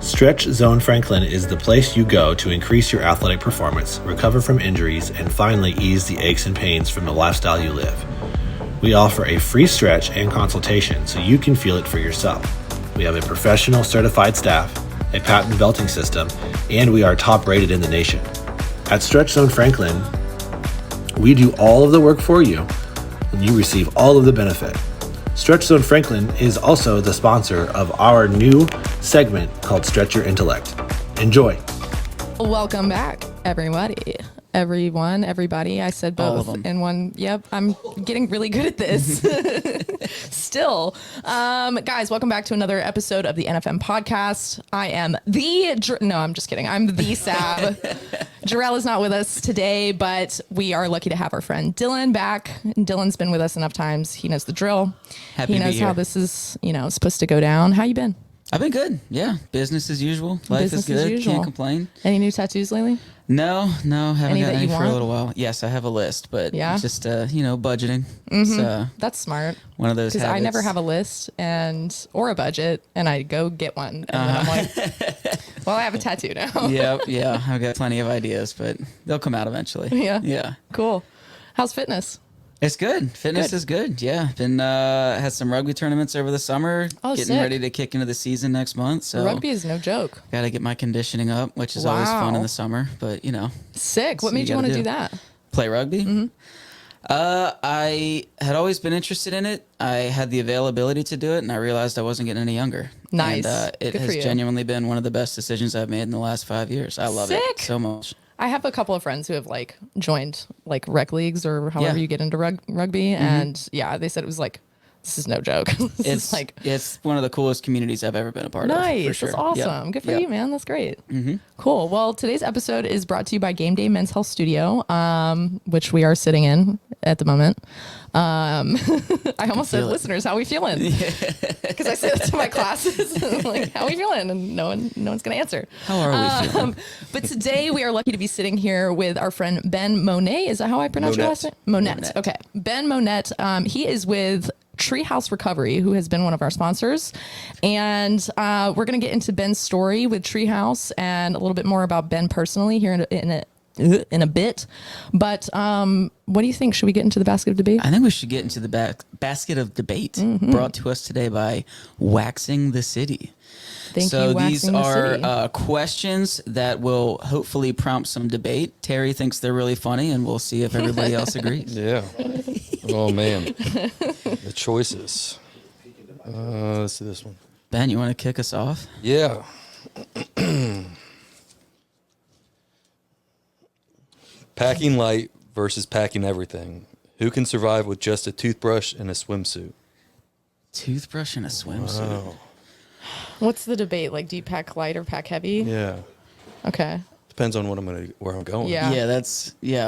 Stretch Zone Franklin is the place you go to increase your athletic performance, recover from injuries, and finally ease the aches and pains from the lifestyle you live. We offer a free stretch and consultation so you can feel it for yourself. We have a professional certified staff, a patent belting system, and we are top rated in the nation. At Stretch Zone Franklin, we do all of the work for you and you receive all of the benefit. Stretch Zone Franklin is also the sponsor of our new segment called Stretch Your Intellect. Enjoy. Welcome back, everybody. Everybody. I said both in one. Yep, I'm getting really good at this. Still. Guys, welcome back to another episode of the NFM podcast. I am no, I'm just kidding. I'm the Sav. Gerell is not with us today, but we are lucky to have our friend Dylan back. Dylan's been with us enough times. He knows the drill. He knows how this is, supposed to go down. How you been? I've been good. Yeah. Business as usual. Life is good. Can't complain. Any new tattoos lately? No, haven't got any for a little while. Yes, I have a list, but just, budgeting. Mm-hmm. That's smart. One of those habits. Because I never have a list or a budget, and I go get one. And then I'm like, well, I have a tattoo now. Yeah. I've got plenty of ideas, but they'll come out eventually. Yeah. Cool. How's fitness? It's good. Fitness is good. Yeah. Been had some rugby tournaments over the summer. Getting ready to kick into the season next month. So rugby is no joke. Got to get my conditioning up, which is always fun in the summer. But sick. What made you want to do that? Play rugby. Mm-hmm. I had always been interested in it. I had the availability to do it, and I realized I wasn't getting any younger. Nice. And it has genuinely been one of the best decisions I've made in the last 5 years. I love it so much. I have a couple of friends who have joined rec leagues or however you get into rugby. Mm-hmm. And they said it was this is no joke. It's one of the coolest communities I've ever been a part of. Nice. For sure. That's awesome. Good for you, man. That's great. Mm-hmm. Cool. Well, today's episode is brought to you by Game Day Men's Health Studio, which we are sitting in at the moment. I almost said, listeners, how we feeling? Because I say that to my classes. How we feeling? And no one's going to answer. How are we feeling? But today we are lucky to be sitting here with our friend Ben Monet. Is that how I pronounce your last name? Monnette. Okay. Ben Monet. He is with Treehouse Recovery, who has been one of our sponsors. And we're going to get into Ben's story with Treehouse and a little bit more about Ben personally here in a bit. But what do you think? Should we get into the basket of debate? I think we should get into the basket of debate, brought to us today by Waxing the City. So these are questions that will hopefully prompt some debate. Terry thinks they're really funny, and we'll see if everybody else agrees. Yeah. Oh, man. The choices. Let's do this one. Ben, you want to kick us off? Yeah. Packing light versus packing everything. Who can survive with just a toothbrush and a swimsuit? Toothbrush and a swimsuit. Wow. What's the debate? Do you pack light or pack heavy? Yeah. Okay. Depends on where I'm going. Yeah,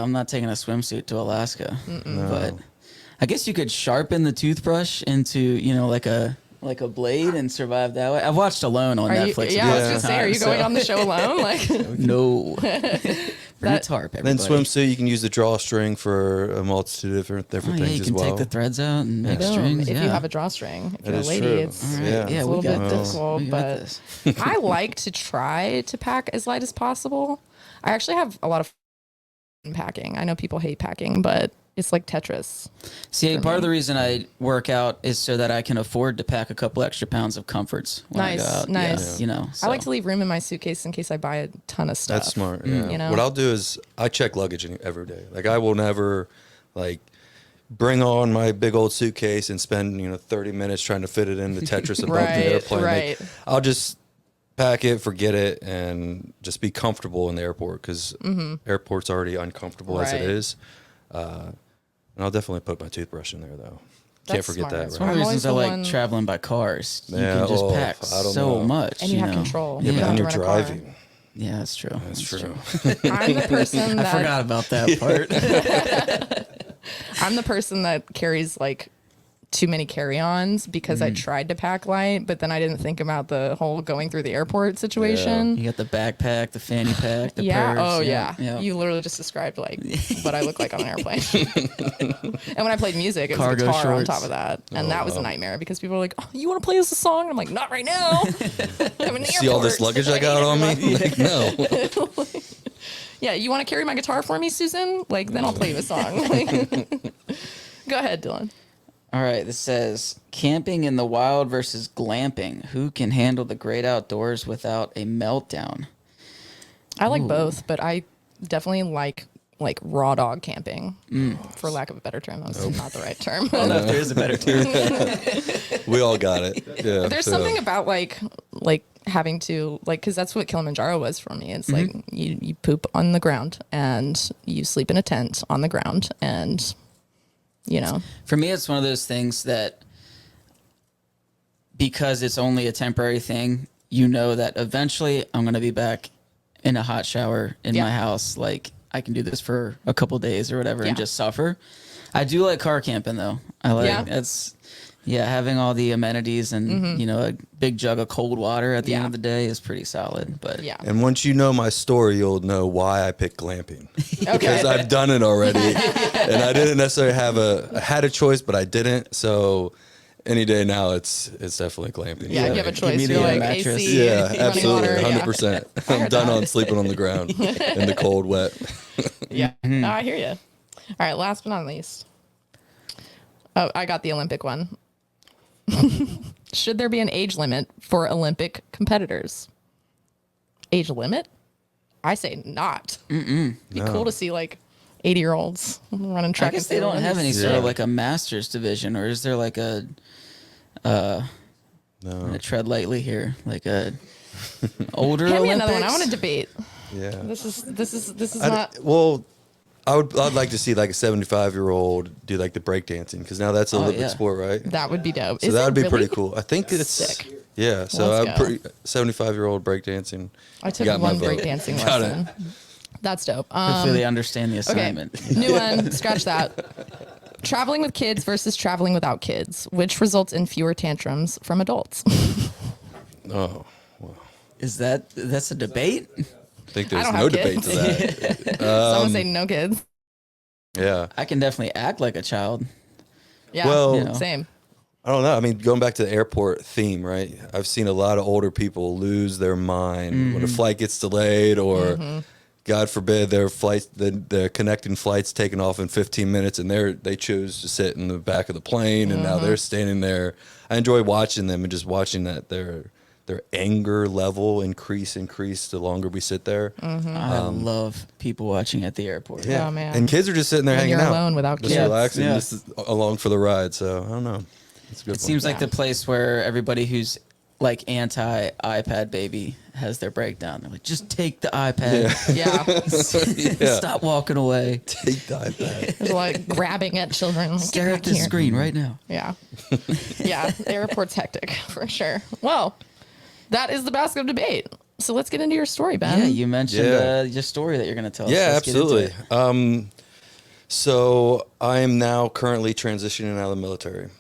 I'm not taking a swimsuit to Alaska. No. But I guess you could sharpen the toothbrush into, like a blade and survive that way. I've watched Alone on Netflix. I was going to say, are you going on the show alone? No. Bring a tarp, everybody. Then swimsuit, you can use the drawstring for a multitude of different things as well. You can take the threads out and make strings. If you have a drawstring. If you're a lady, true. it's right. a little bit difficult. But I like to try to pack as light as possible. I actually have a lot of fun packing. I know people hate packing, but it's like Tetris. See, part of the reason I work out is so that I can afford to pack a couple extra pounds of comforts when I go out. Nice. Yeah, I like to leave room in my suitcase in case I buy a ton of stuff. That's smart. Yeah. What I'll do is I check luggage every day. I will never bring on my big old suitcase and spend 30 minutes trying to fit it in the Tetris above the airplane. Right. I'll just pack it, forget it, and just be comfortable in the airport because airport's already uncomfortable as it is. And I'll definitely put my toothbrush in there, though. Can't forget that. It's one of the reasons I like traveling by cars. You can just pack so much. And you have control. Yeah, and you're driving. Yeah, that's true. That's true. I'm the person that... I forgot about that part. I'm the person that carries too many carry-ons because I tried to pack light, but then I didn't think about the whole going through the airport situation. You got the backpack, the fanny pack, the Yeah. purse. Oh, yeah. You literally just described like what I look like on an airplane. And when I played music, it was Cargo a guitar on shorts. top of that, and that was a nightmare because people were like, "Oh, you want to play us a song?" And I'm like, "Not right now." I'm in the See all this airport. luggage I got on me? Like, no. Yeah, you want to carry my guitar for me, Susan? Like, then I'll play you a song. Like, go ahead, Dylan. All right, this says camping in the wild versus glamping. Who can handle the great outdoors without a meltdown? I like both, but I definitely like raw dog camping, for lack of a better term. That's not the right term. I don't know if there is a better term. We all got it. Yeah. There's something about like having to because that's what Kilimanjaro was for me. It's like you poop on the ground and you sleep in a tent on the ground, and For me, it's one of those things that because it's only a temporary thing, that eventually I'm going to be back in a hot shower in my house. Like I can do this for a couple days or whatever and just suffer. I do like car camping though. I like having all the amenities and a big jug of cold water at the end of the day is pretty solid. But And once you know my story, you'll know why I picked glamping. Because I've done it already, and I didn't necessarily I had a choice, but I didn't. So any day now, it's definitely glamping. you have a choice. Give me You're the like mattress. AC, Yeah, running absolutely, water, 100%. I'm done on sleeping on the ground in the cold, wet. Yeah, no, I hear you. All right, last but not least. Oh, I got the Olympic one. Should there be an age limit for Olympic competitors? Age limit? I say not. Be cool to see 80-year-olds running track. I guess they don't have any sort of a master's division, or is there a tread lightly here, like a older Hand me Olympics? another one. I want to debate. Yeah. This is not. Well, I'd like to see a 75-year-old do the breakdancing, because now that's an Olympic sport, right? That would be dope. So that would be pretty cool. I think it's Sick. Yeah. So Let's I'm go. pretty 75-year-old breakdancing. I took got my one vote. breakdancing Got lesson. That's dope. Hopefully they understand the Okay, assignment. new one. Scratch that. Traveling with kids versus traveling without kids, which results in fewer tantrums from adults. Oh, well, That's a debate? I think I there's don't no have debate kids. to that. Someone say no kids. Yeah. I can definitely act like a child. Yeah, Well, same. I don't know. I mean, going back to the airport theme, right? I've seen a lot of older people lose their mind when a flight gets delayed, or God forbid their flight, the connecting flight's taken off in 15 minutes, and they choose to sit in the back of the plane, and now they're standing there. I enjoy watching them and just watching that their anger level increase the longer we sit there. I love people watching at the airport. Oh, man. And kids are just sitting there When hanging you're out, alone without just kids. relaxing, Yeah. just along for the ride. So I don't know. It's a good. It seems like the place where everybody who's anti iPad baby has their breakdown. They're like, just take the iPad. Yeah. Stop walking away. Take the iPad. There's a lot of grabbing at children. Like, Stare "Get at back the here." screen right now. Yeah. Yeah. The airport's hectic for sure. Well, that is the basket of debate. So let's get into your story, Ben. Yeah, you mentioned your story that you're going to tell us. Yeah, Let's get into absolutely. it. So I am now currently transitioning out of the military.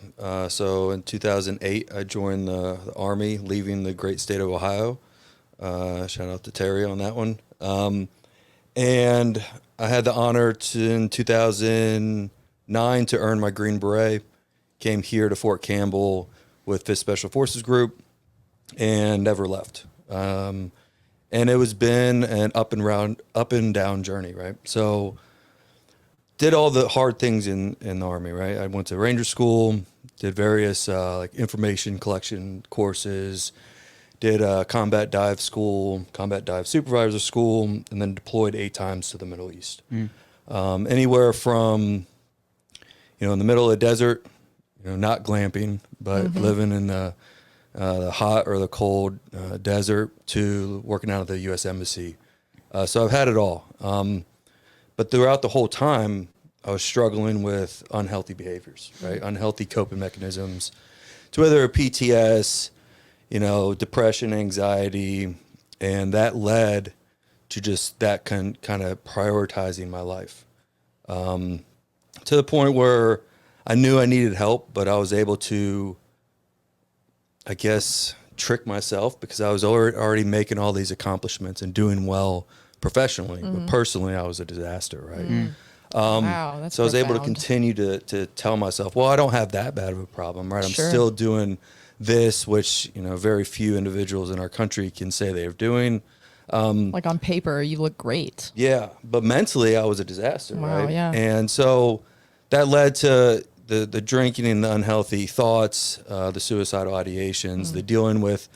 So in 2008, I joined the Army, leaving the great state of Ohio. Shout out to Terry on that one. And I had the honor in 2009 to earn my Green Beret. Came here to Fort Campbell with 5th Special Forces Group and never left. And it was been an up and down journey, right? So did all the hard things in the Army, right? I went to Ranger School, did various information collection courses, did combat dive school, combat dive supervisor school, and then deployed 8 times to the Middle East. Anywhere from, in the middle of the desert, not glamping, but living in the hot or the cold desert, to working out of the U.S. Embassy. So I've had it all. But throughout the whole time, I was struggling with unhealthy behaviors, right? Unhealthy coping mechanisms, to whether PTS, depression, anxiety, and that led to just that kind of prioritizing my life, to the point where I knew I needed help, but I was able to, I guess, trick myself because I was already making all these accomplishments and doing well professionally, but personally I was a disaster, right? Wow, that's so I was able to profound. continue to tell myself, well, I don't have that bad of a problem, right? I'm Sure. still doing this, which, you know, very few individuals in our country can say they're doing. Like on paper, you look great. Yeah, but mentally I was a disaster, Wow, right? yeah. And so that led to the drinking and the unhealthy thoughts, the suicidal ideations, the dealing with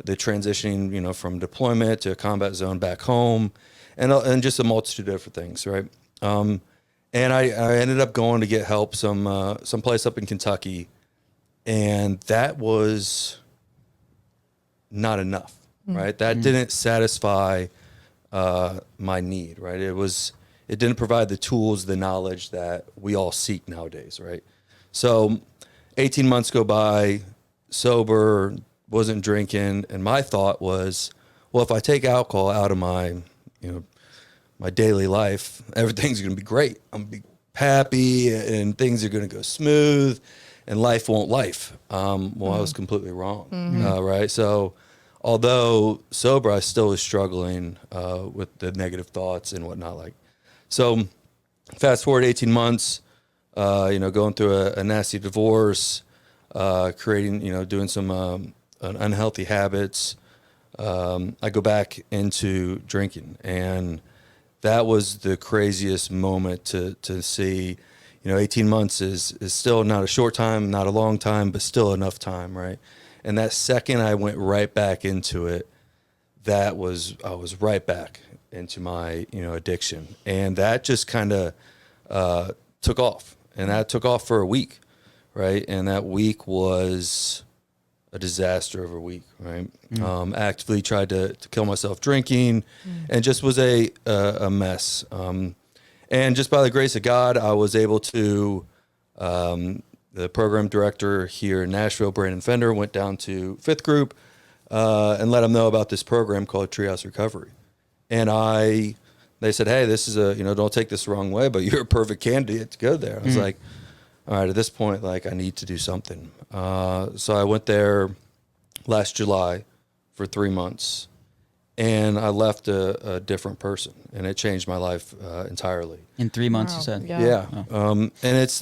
the transitioning, you know, from deployment to a combat zone back home, and just a multitude of different things, right? And I ended up going to get help someplace up in Kentucky, and that was not enough, right? That didn't satisfy my need, right? It didn't provide the tools, the knowledge that we all seek nowadays, right? So 18 months go by, sober, wasn't drinking, and my thought was, well, if I take alcohol out of my, you know, my daily life, everything's going to be great. I'm going to be happy and things are going to go smooth and life won't life. Well, I was completely wrong, right? So although sober, I still was struggling with the negative thoughts and whatnot. So fast forward 18 months, you know, going through a nasty divorce, creating, you know, doing some unhealthy habits. I go back into drinking, and that was the craziest moment to see. You know, 18 months is still not a short time, not a long time, but still enough time, right? And that second I went right back into it, I was right back into my, you know, addiction. And that just kind of took off. And that took off for a week, right? And that week was a disaster of a week, right? Actively tried to kill myself drinking and just was a mess. And just by the grace of God, I was able to, the program director here in Nashville, Brandon Fender, went down to fifth group and let them know about this program called Treehouse Recovery. And they said, hey, this is you know, don't take this the wrong way, but you're a perfect candidate to go there. I was like, all right, at this point, like, I need to do something. So I went there last July for 3 months, and I left a different person, and it changed my life entirely. In 3 months, Wow. you said? Yeah. And it's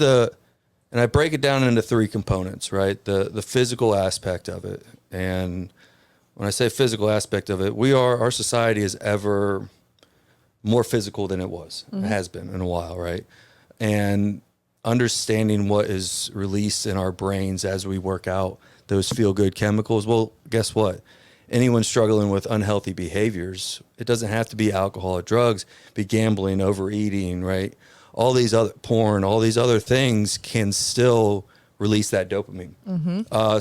and I break it down into three components, right? The physical aspect of it. And when I say physical aspect of it, our society is ever more physical than it was. It has been in a while, right? And understanding what is released in our brains as we work out those feel-good chemicals. Well, guess what? Anyone struggling with unhealthy behaviors, it doesn't have to be alcohol or drugs, be gambling, overeating, right? All these other porn, all these other things can still release that dopamine.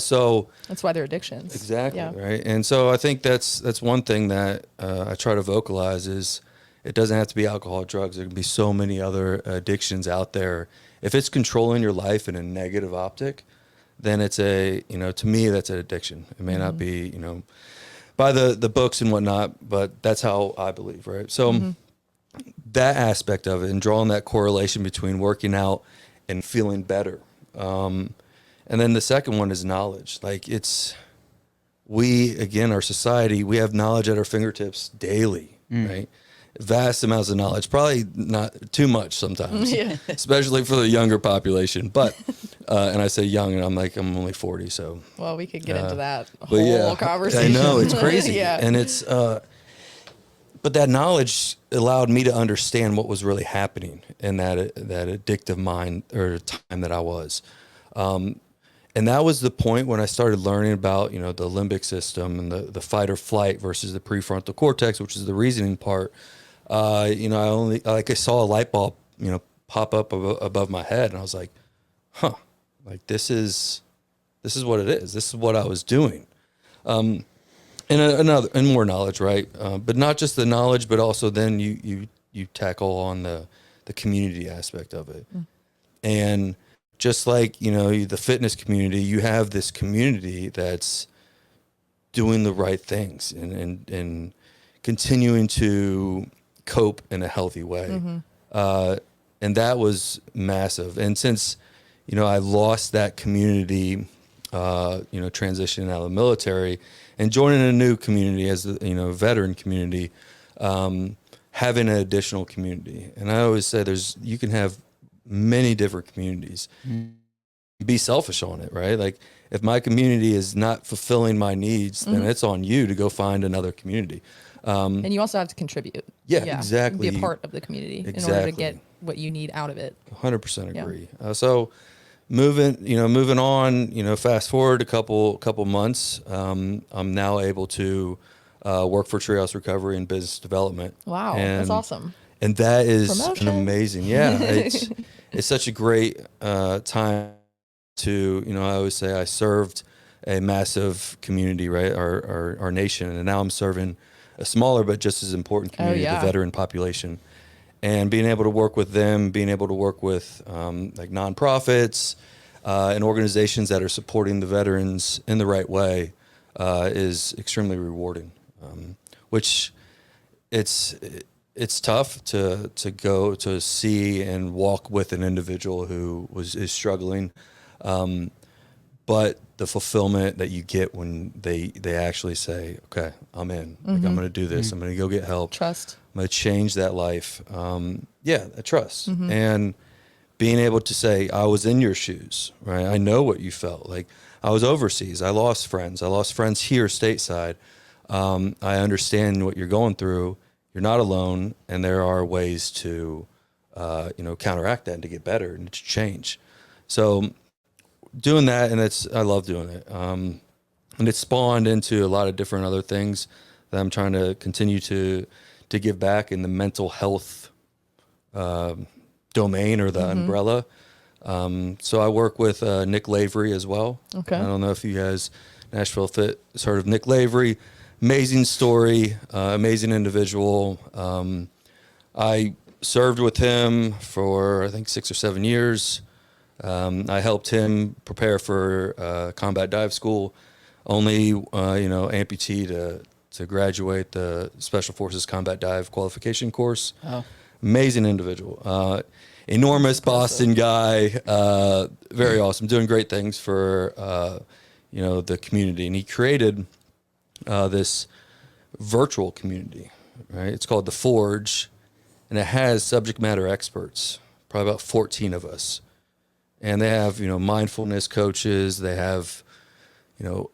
So That's why they're addictions. exactly, Yeah. right? And so I think that's one thing that I try to vocalize is it doesn't have to be alcohol or drugs. There can be so many other addictions out there. If it's controlling your life in a negative optic, then it's to me, that's an addiction. It may not be, by the books and whatnot, but that's how I believe, right? So that aspect of it and drawing that correlation between working out and feeling better. And then the second one is knowledge. Like our society, we have knowledge at our fingertips daily, right? Vast amounts of knowledge, probably not too much sometimes, especially for the younger population. But, and I say young, and I'm only 40, so. Well, we could get into that whole conversation. I know, it's crazy. Yeah. And but that knowledge allowed me to understand what was really happening in that addictive mind or time that I was. And that was the point when I started learning about, the limbic system and the fight or flight versus the prefrontal cortex, which is the reasoning part. I saw a light bulb, pop up above my head, and I was like, like this is what it is. This is what I was doing. And more knowledge, right? But not just the knowledge, but also then you tackle on the community aspect of it. And just like, the fitness community, you have this community that's doing the right things and continuing to cope in a healthy way. And that was massive. And since, I lost that community, transitioning out of the military and joining a new community as the, veteran community, having an additional community. And I always say you can have many different communities. Be selfish on it, right? Like if my community is not fulfilling my needs, then it's on you to go find another community. And you also have to contribute. Yeah, exactly. Be a part of the community in order to get what you need out of it. 100% agree. So moving on, fast forward a couple months, I'm now able to work for Treehouse Recovery and Business Development. Wow, that's awesome. And that is Promotion. an amazing, it's such a great time to, I always say I served a massive community, right? Our nation. And now I'm serving a smaller but just as important community, the veteran population. And being able to work with them, being able to work with like nonprofits and organizations that are supporting the veterans in the right way is extremely rewarding. Which it's tough to go to see and walk with an individual who is struggling, but the fulfillment that you get when they actually say, "Okay, I'm in. Like I'm going to do this. I'm going to go get help. Trust. I'm going to change that life." Trust and being able to say, "I was in your shoes. Right? I know what you felt like. I was overseas. I lost friends. I lost friends here stateside. I understand what you're going through. You're not alone, and there are ways to, counteract that and to get better and to change." So doing that, and I love doing it. And it spawned into a lot of different other things that I'm trying to continue to give back in the mental health domain or the umbrella. So I work with Nick Lavery as well. Okay. I don't know if you guys, Nashville Fit, has heard of Nick Lavery. Amazing story, amazing individual. I served with him for, I think, 6 or 7 years. I helped him prepare for combat dive school. Only, amputee to graduate the Special Forces Combat Dive qualification course. Oh. Amazing individual. Enormous Boston guy. Very awesome. Doing great things for, the community. And he created this virtual community, right? It's called The Forge, and it has subject matter experts, probably about 14 of us. And they have, mindfulness coaches, they have,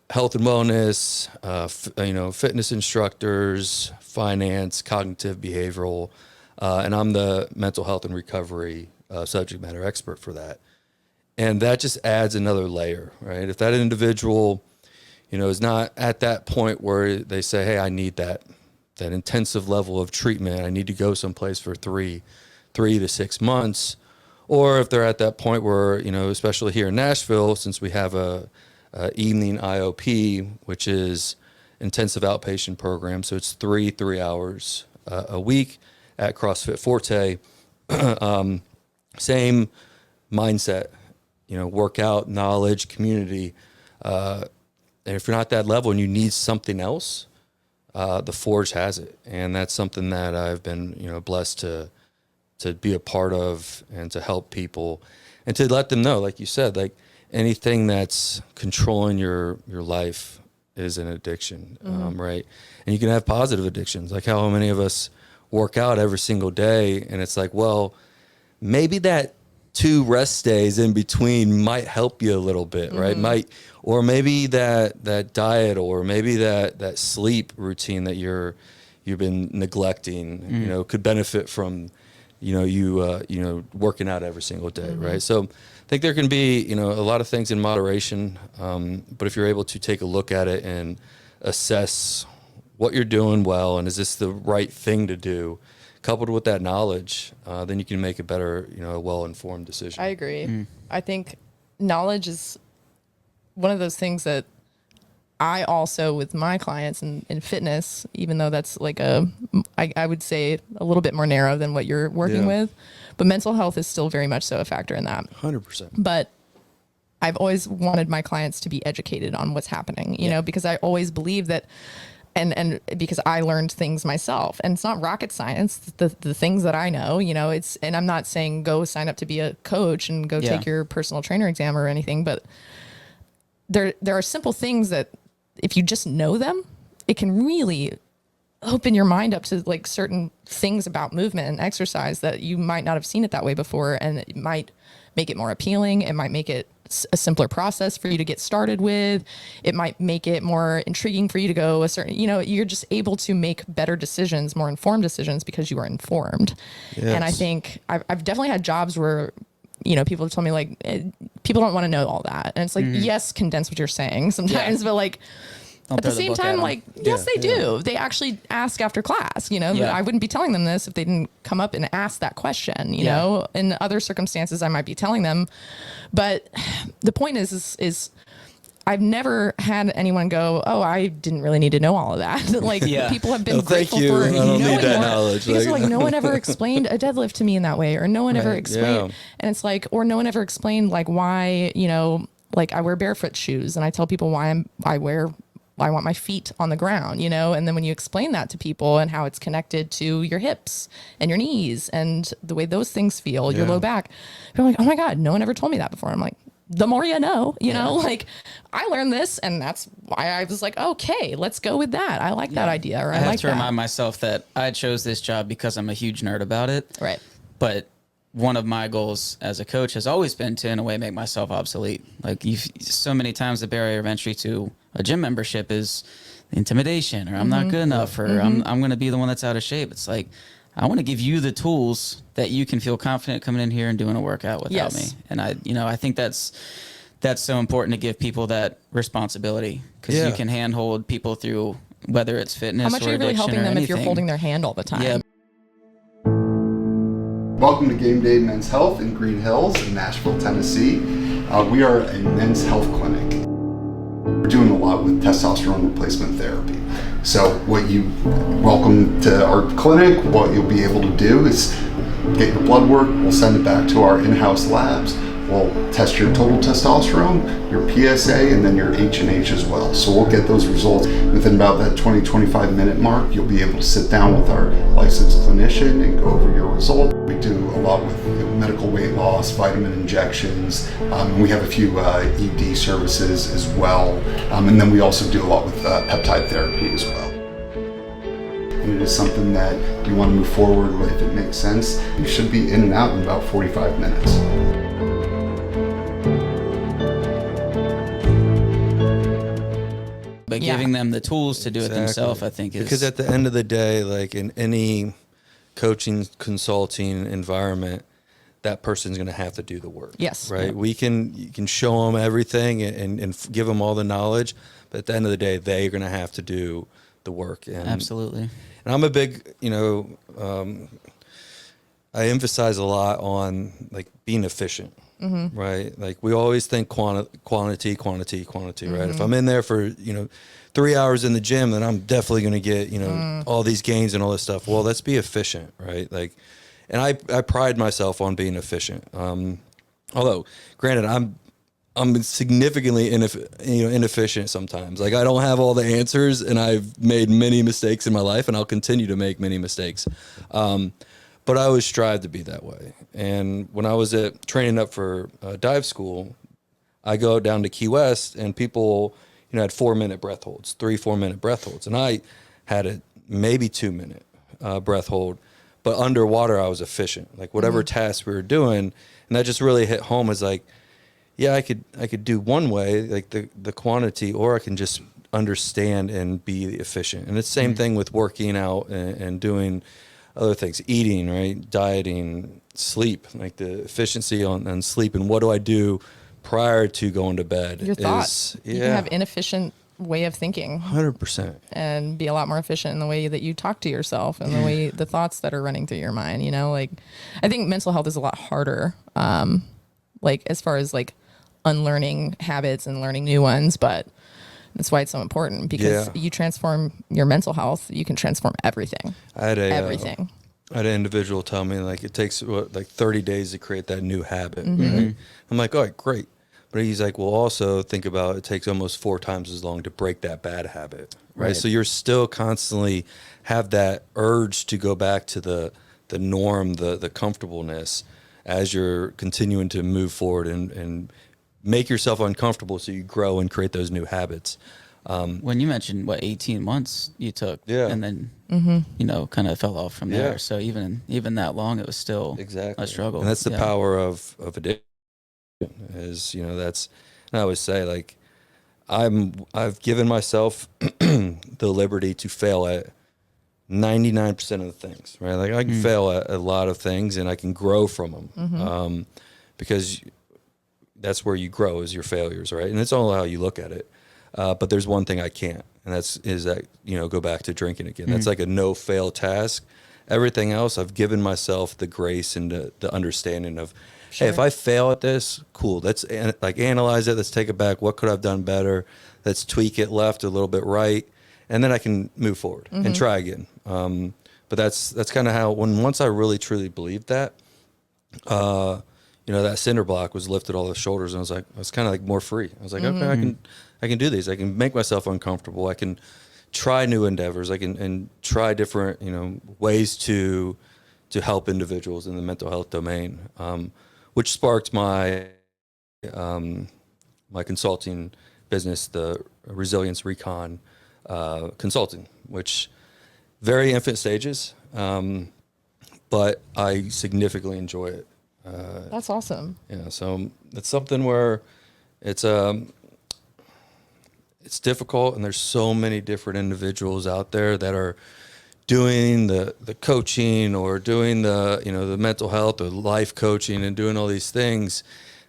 health and wellness, fitness instructors, finance, cognitive behavioral, and I'm the mental health and recovery subject matter expert for that. And that just adds another layer, right? If that individual is not at that point where they say, "Hey, I need that intensive level of treatment. I need to go someplace for 3 to 6 months," or if they're at that point where, especially here in Nashville, since we have a evening IOP, which is intensive outpatient program, so it's 3 hours a week at CrossFit Forte. Same mindset, workout, knowledge, community. And if you're not that level and you need something else, the Forge has it. And that's something that I've been, blessed to be a part of and to help people and to let them know, like you said, like anything that's controlling your life is an addiction, right? And you can have positive addictions, like how many of us work out every single day. And it's like, well, maybe that 2 rest days in between might help you a little bit, right? Or maybe that diet, or maybe that sleep routine that you've been neglecting, could benefit from, you working out every single day, right? So I think there can be, a lot of things in moderation, but if you're able to take a look at it and assess what you're doing well, and is this the right thing to do, coupled with that knowledge, then you can make a better, well-informed decision. I agree. I think knowledge is one of those things that I also, with my clients in fitness, even though that's like I would say a little bit more narrow than what you're working with, but mental health is still very much so a factor in that. 100%. But I've always wanted my clients to be educated on what's happening, because I always believe that and because I learned things myself, and it's not rocket science, the things that I know, and I'm not saying go sign up to be a coach and go take your personal trainer exam or anything, but there are simple things that if you just know them, it can really open your mind up to like certain things about movement and exercise that you might not have seen it that way before. And it might make it more appealing. It might make it a simpler process for you to get started with. It might make it more intriguing for you to go a certain, you're just able to make better decisions, more informed decisions because you are informed. Yes. And I think I've definitely had jobs where, people have told me like, people don't want to know all that. And it's like, yes, condense what you're saying sometimes, but like, at the same time, like, yes, they do. They actually ask after class, I wouldn't be telling them this if they didn't come up and ask that question, you know, in other circumstances, I might be telling them. But the point is I've never had anyone go, oh, I didn't really need to know all of that. Like people have been grateful for knowing that knowledge. Because like no one ever explained a deadlift to me in that way, or no one ever explained. And it's like, or no one ever explained like why, like I wear barefoot shoes, and I tell people why I want my feet on the ground, and then when you explain that to people and how it's connected to your hips and your knees and the way those things feel, your low back, you're like, oh my God, no one ever told me that before. I'm like, the more you know, like I learned this, and that's why I was like, okay, let's go with that. I like that idea. Or I like to remind myself that I chose this job because I'm a huge nerd about it. Right. But one of my goals as a coach has always been to, in a way, make myself obsolete. Like so many times the barrier of entry to a gym membership is intimidation, or I'm not good enough, or I'm going to be the one that's out of shape. It's like, I want to give you the tools that you can feel confident coming in here and doing a workout without me. And I think that's so important to give people that responsibility, because you can handhold people through whether it's fitness or how much are you really helping them if you're holding their hand all the time? Yeah. Welcome to Game Day Men's Health in Green Hills in Nashville, Tennessee. We are a men's health clinic. We're doing a lot with testosterone replacement therapy. So welcome to our clinic. What you'll be able to do is get your blood work. We'll send it back to our in-house labs. We'll test your total testosterone, your PSA, and then your H&H as well. So we'll get those results within about that 20-25 minute mark. You'll be able to sit down with our licensed clinician and go over your results. We do a lot with medical weight loss, vitamin injections. We have a few ED services as well. And then we also do a lot with peptide therapy as well. And it is something that you want to move forward with if it makes sense. You should be in and out in about 45 minutes. But giving them the tools to do it themselves, I think is... Because at the end of the day, like in any coaching, consulting environment, that person's going to have to do the work. Yes. Right? You can show them everything and give them all the knowledge, but at the end of the day, they're going to have to do the work. And, absolutely. And I'm a big, I emphasize a lot on like being efficient. Mm-hmm. Right. Like we always think quantity, mm-hmm. right? If I'm in there for, 3 hours in the gym, then I'm definitely going to get, all these gains and all this stuff. Well, let's be efficient. Right. Like, and I pride myself on being efficient. Although granted, I'm significantly inefficient sometimes. Like I don't have all the answers, and I've made many mistakes in my life, and I'll continue to make many mistakes. But I always strive to be that way. And when I was training up for dive school, I go down to Key West, and people, had 4-minute breath holds, 3-4-minute breath holds. And I had a maybe 2-minute breath hold, but underwater I was efficient. Like whatever task we were doing, and that just really hit home as like, yeah, I could do one way, like the quantity, or I can just understand and be efficient. And it's the same thing with working out and doing other things, eating, right? Dieting, sleep, like the efficiency on sleep. And what do I do prior to going to bed? Your thoughts. You can have inefficient way of thinking. 100%. And be a lot more efficient in the way that you talk to yourself and the thoughts that are running through your mind, like I think mental health is a lot harder, like as far as like unlearning habits and learning new ones, but that's why it's so important, because you transform your mental health, you can transform everything. I had everything. I had an individual tell me like it takes like 30 days to create that new habit. Mm-hmm. Right? I'm like, all right, great. But he's like, well, also think about it takes almost 4 times as long to break that bad habit, right? So you're still constantly have that urge to go back to the norm, the comfortableness as you're continuing to move forward and make yourself uncomfortable so you grow and create those new habits. When you mentioned 18 months you took, Yeah. and then kind of fell off from there. So even that long, it was still a struggle. And that's the power of addiction. Is that's, and I always say, like, I've given myself the liberty to fail at 99% of the things, right? Like I can fail at a lot of things and I can grow from them, because that's where you grow, is your failures, right? And it's all how you look at it. But there's one thing I can't, and is that go back to drinking again. That's like a no fail task. Everything else, I've given myself the grace and the understanding of, hey, if I fail at this, cool. Let's analyze it. Let's take it back. What could I have done better? Let's tweak it left, a little bit right, and then I can move forward and try again. But that's kind of how, once I really truly believed that, that cinder block was lifted off the shoulders, and I was kind of like more free. I was like, okay, I can do these. I can make myself uncomfortable. I can try new endeavors. I can try different ways to help individuals in the mental health domain, which sparked my my consulting business, the Resilience Recon Consulting, which very infant stages, but I significantly enjoy it. That's awesome. Yeah, so it's something where it's difficult, and there's so many different individuals out there that are doing the coaching or doing the mental health or life coaching and doing all these things.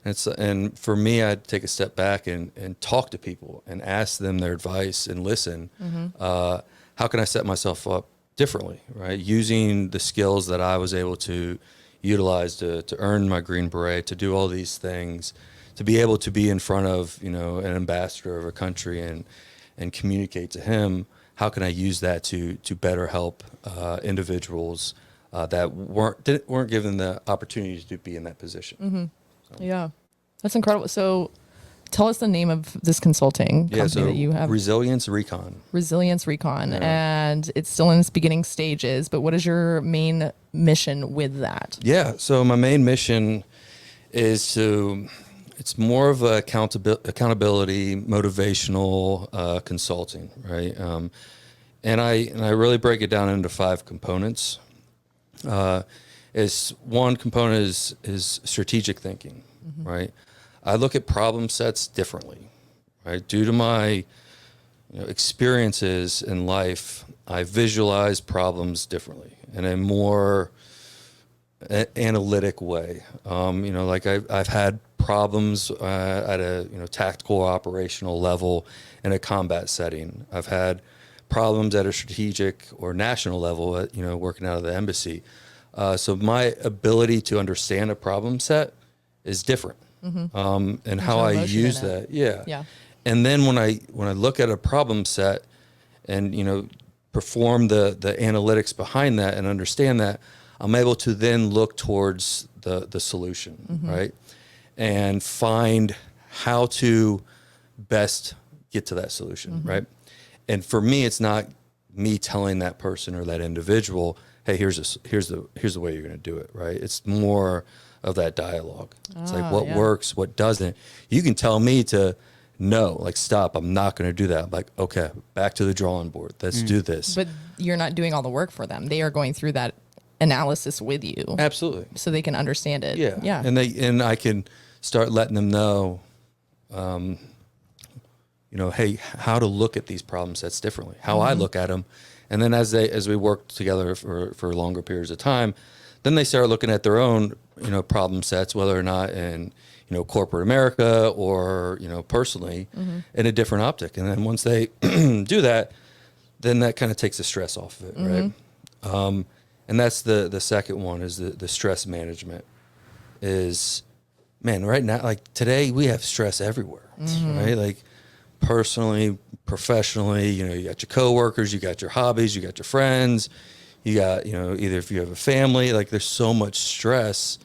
And for me, I'd take a step back and talk to people and ask them their advice and listen. How can I set myself up differently, right? Using the skills that I was able to utilize to earn my Green Beret, to do all these things, to be able to be in front of, an ambassador of a country and communicate to him. How can I use that to better help individuals that weren't given the opportunity to be in that position? Yeah, that's incredible. So tell us the name of this consulting company that you have. Resilience Recon. Resilience Recon. And it's still in its beginning stages, but what is your main mission with that? Yeah, so my main mission is it's more of a accountability, motivational consulting, right? And I really break it down into 5 components. One component is strategic thinking, right? I look at problem sets differently, right? Due to my experiences in life, I visualize problems differently in a more analytic way. Like I've had problems at a tactical operational level in a combat setting. I've had problems at a strategic or national level at working out of the embassy. So my ability to understand a problem set is different, and how I use that. Yeah. And then when I look at a problem set and perform the analytics behind that and understand that, I'm able to then look towards the solution, right? And find how to best get to that solution, right? And for me, it's not me telling that person or that individual, hey, here's the way you're going to do it, right? It's more of that dialogue. It's like what works, what doesn't. You can tell me to no, like stop, I'm not going to do that. I'm like, okay, back to the drawing board. Let's do this. But you're not doing all the work for them. They are going through that analysis with you. Absolutely. So they can understand it. Yeah. Yeah. And I can start letting them know, hey, how to look at these problem sets differently, how I look at them. And then as we work together for longer periods of time, then they start looking at their own, problem sets, whether or not in, corporate America or, personally in a different optic. And then once they do that, then that kind of takes the stress off of it. Right. And that's the second one is the stress management is, man, right now, like today we have stress everywhere, right? Like personally, professionally, you got your coworkers, you got your hobbies, you got your friends, you got, either if you have a family, like there's so much stress,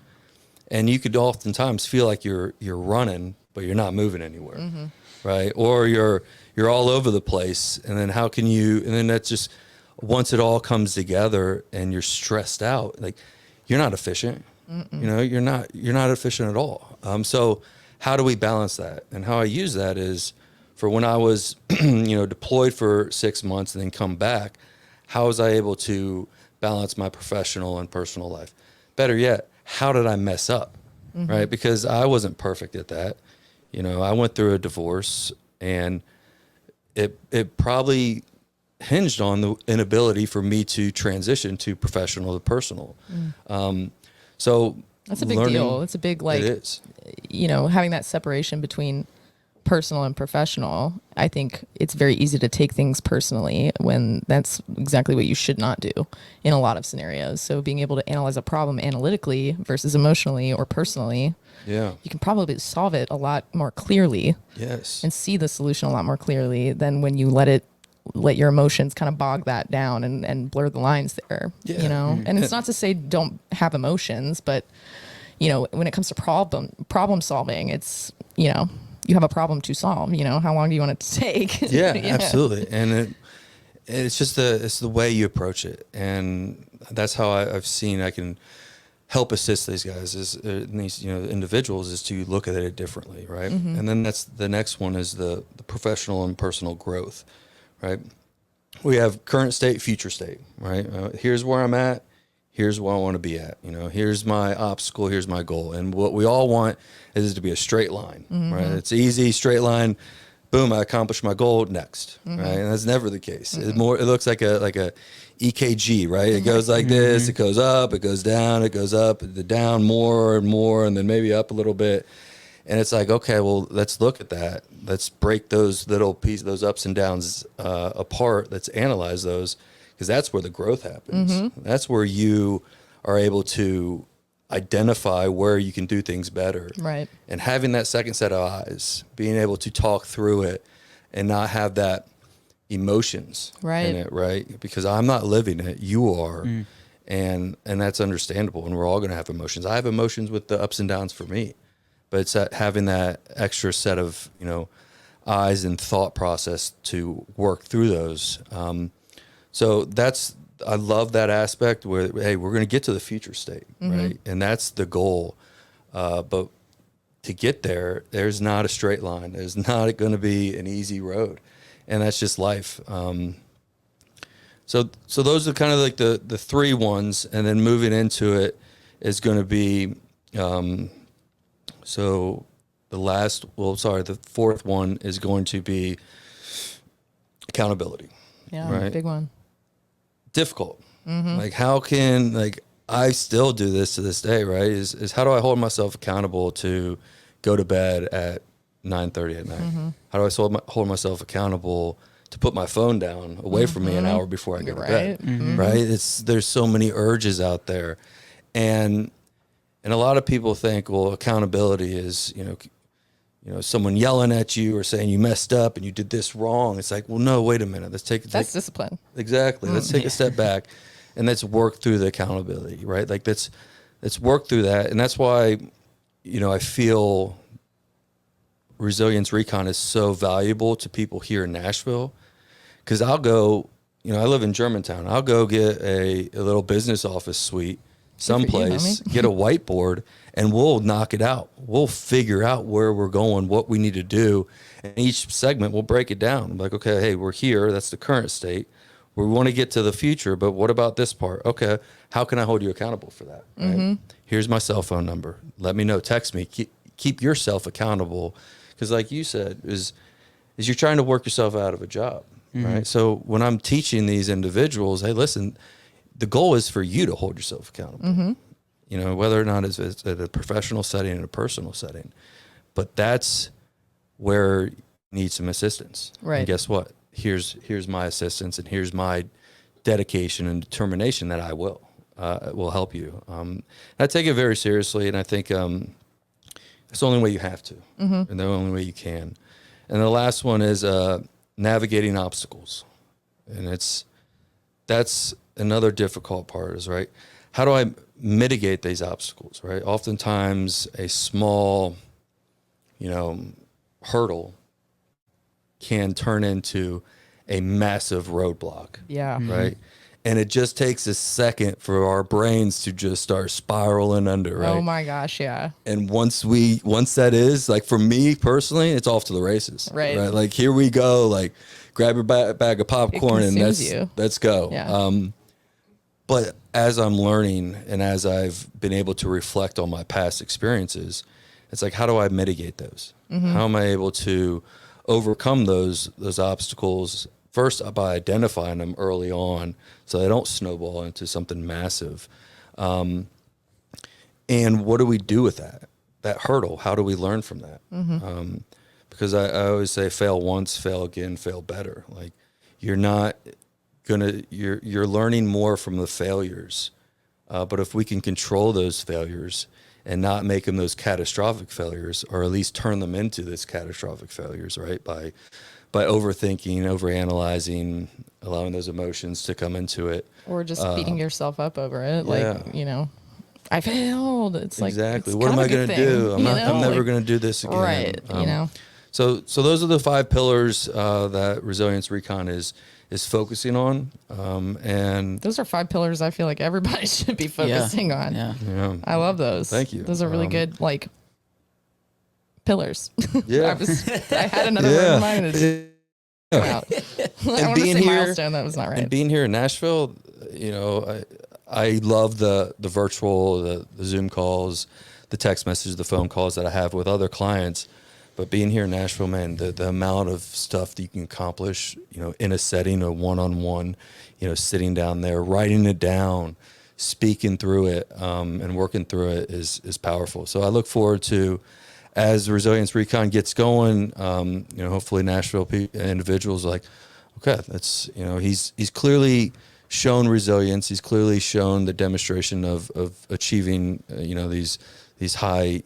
and you could oftentimes feel like you're running, but you're not moving anywhere, right? Or you're all over the place, and then how can you? And then that's just once it all comes together, and you're stressed out, like you're not efficient. You know, you're not efficient at all. So how do we balance that? And how I use that is for when I was, deployed for 6 months and then come back, how was I able to balance my professional and personal life? Better yet, how did I mess up? Right? Because I wasn't perfect at that. You know, I went through a divorce, and it probably hinged on the inability for me to transition to professional to personal. So that's a big deal. It's a big, like, it is. Having that separation between personal and professional. I think it's very easy to take things personally when that's exactly what you should not do in a lot of scenarios. So being able to analyze a problem analytically versus emotionally or personally, you can probably solve it a lot more clearly. Yes. And see the solution a lot more clearly than when you let your emotions kind of bog that down and blur the lines there, and it's not to say don't have emotions, but when it comes to problem solving, it's, you have a problem to solve, how long do you want it to take? Yeah, absolutely. And it's just the way you approach it. And that's how I've seen I can help assist these guys these individuals is to look at it differently. Right. And then that's the next one is the professional and personal growth. Right. We have current state, future state, right? Here's where I'm at. Here's where I want to be at. Here's my obstacle. Here's my goal. And what we all want is to be a straight line, right? It's easy, straight line. Boom, I accomplished my goal. Next, right? And that's never the case. It looks like a EKG, right? It goes like this. It goes up. It goes down. It goes up. Down more and more, and then maybe up a little bit. And it's like, okay, well, let's look at that. Let's break those little pieces, those ups and downs apart. Let's analyze those, because that's where the growth happens. That's where you are able to identify where you can do things better. Right. And having that second set of eyes, being able to talk through it and not have that emotions in it, right? Because I'm not living it, you are. And that's understandable. And we're all going to have emotions. I have emotions with the ups and downs for me. But it's having that extra set of, eyes and thought process to work through those. So I love that aspect where, hey, we're going to get to the future state, right? And that's the goal. But to get there, there's not a straight line. There's not going to be an easy road. And that's just life. So those are kind of like the three ones. And then moving into it is going to be... So the fourth one is going to be accountability. Yeah, right? Big one. Difficult. Like how can, I still do this to this day, right? Is how do I hold myself accountable to go to bed at 9:30 at night? How do I hold myself accountable to put my phone down away from me an hour before I go to bed? Right? There's so many urges out there. And a lot of people think, well, accountability is, someone yelling at you or saying you messed up and you did this wrong. It's like, well, no, wait a minute. That's discipline. Exactly. Let's take a step back and let's work through the accountability, right? Like let's work through that. And that's why, I feel Resilience Recon is so valuable to people here in Nashville. Because I'll go, I live in Germantown. I'll go get a little business office suite someplace, get a whiteboard, and we'll knock it out. We'll figure out where we're going, what we need to do. And each segment, we'll break it down. Like, okay, hey, we're here. That's the current state. We want to get to the future, but what about this part? Okay, how can I hold you accountable for that? Right? Here's my cell phone number. Let me know. Text me. Keep yourself accountable. Because like you said, is you're trying to work yourself out of a job, right? So when I'm teaching these individuals, hey, listen, the goal is for you to hold yourself accountable, whether or not it's at a professional setting and a personal setting. But that's where you need some assistance. Right. And guess what? Here's my assistance, and here's my dedication and determination that I will help you. I take it very seriously, and I think it's the only way you have to, and the only way you can. And the last one is navigating obstacles, and that's another difficult part is, right, how do I mitigate these obstacles, right? Oftentimes a small hurdle can turn into a massive roadblock. Yeah. Right. And it just takes a second for our brains to just start spiraling under, right? Oh my gosh, yeah. And once that is, like, for me personally, it's off to the races. Right. Like, here we go, like, grab your bag of popcorn and let's go. Yeah. But as I'm learning and as I've been able to reflect on my past experiences, it's like, how do I mitigate those? How am I able to overcome those obstacles? First, by identifying them early on so they don't snowball into something massive. And what do we do with that hurdle? How do we learn from that? Because I always say, fail once, fail again, fail better. Like, you're learning more from the failures. But if we can control those failures and not make them those catastrophic failures, or at least turn them into this catastrophic failures, right? By overthinking, overanalyzing, allowing those emotions to come into it. Or just beating yourself up over it. Yeah. Like, I failed. It's like, exactly. It's what am I going to do? I'm never going to do this again. Right. So those are the 5 pillars that Resilience Recon is focusing on. And those are 5 pillars I feel like everybody should be focusing on. Yeah. I love those. Thank you. Those are really good, like, pillars. Yeah. I had another word in mind. Wow. And being here, milestone, that was not right. And being here in Nashville, I love the virtual, the Zoom calls, the text messages, the phone calls that I have with other clients. But being here in Nashville, man, the amount of stuff that you can accomplish, in a setting, a one-on-one, sitting down there, writing it down, speaking through it, and working through it is powerful. So I look forward to, as Resilience Recon gets going, hopefully Nashville individuals are like, okay, that's, he's clearly shown resilience. He's clearly shown the demonstration of achieving, these high,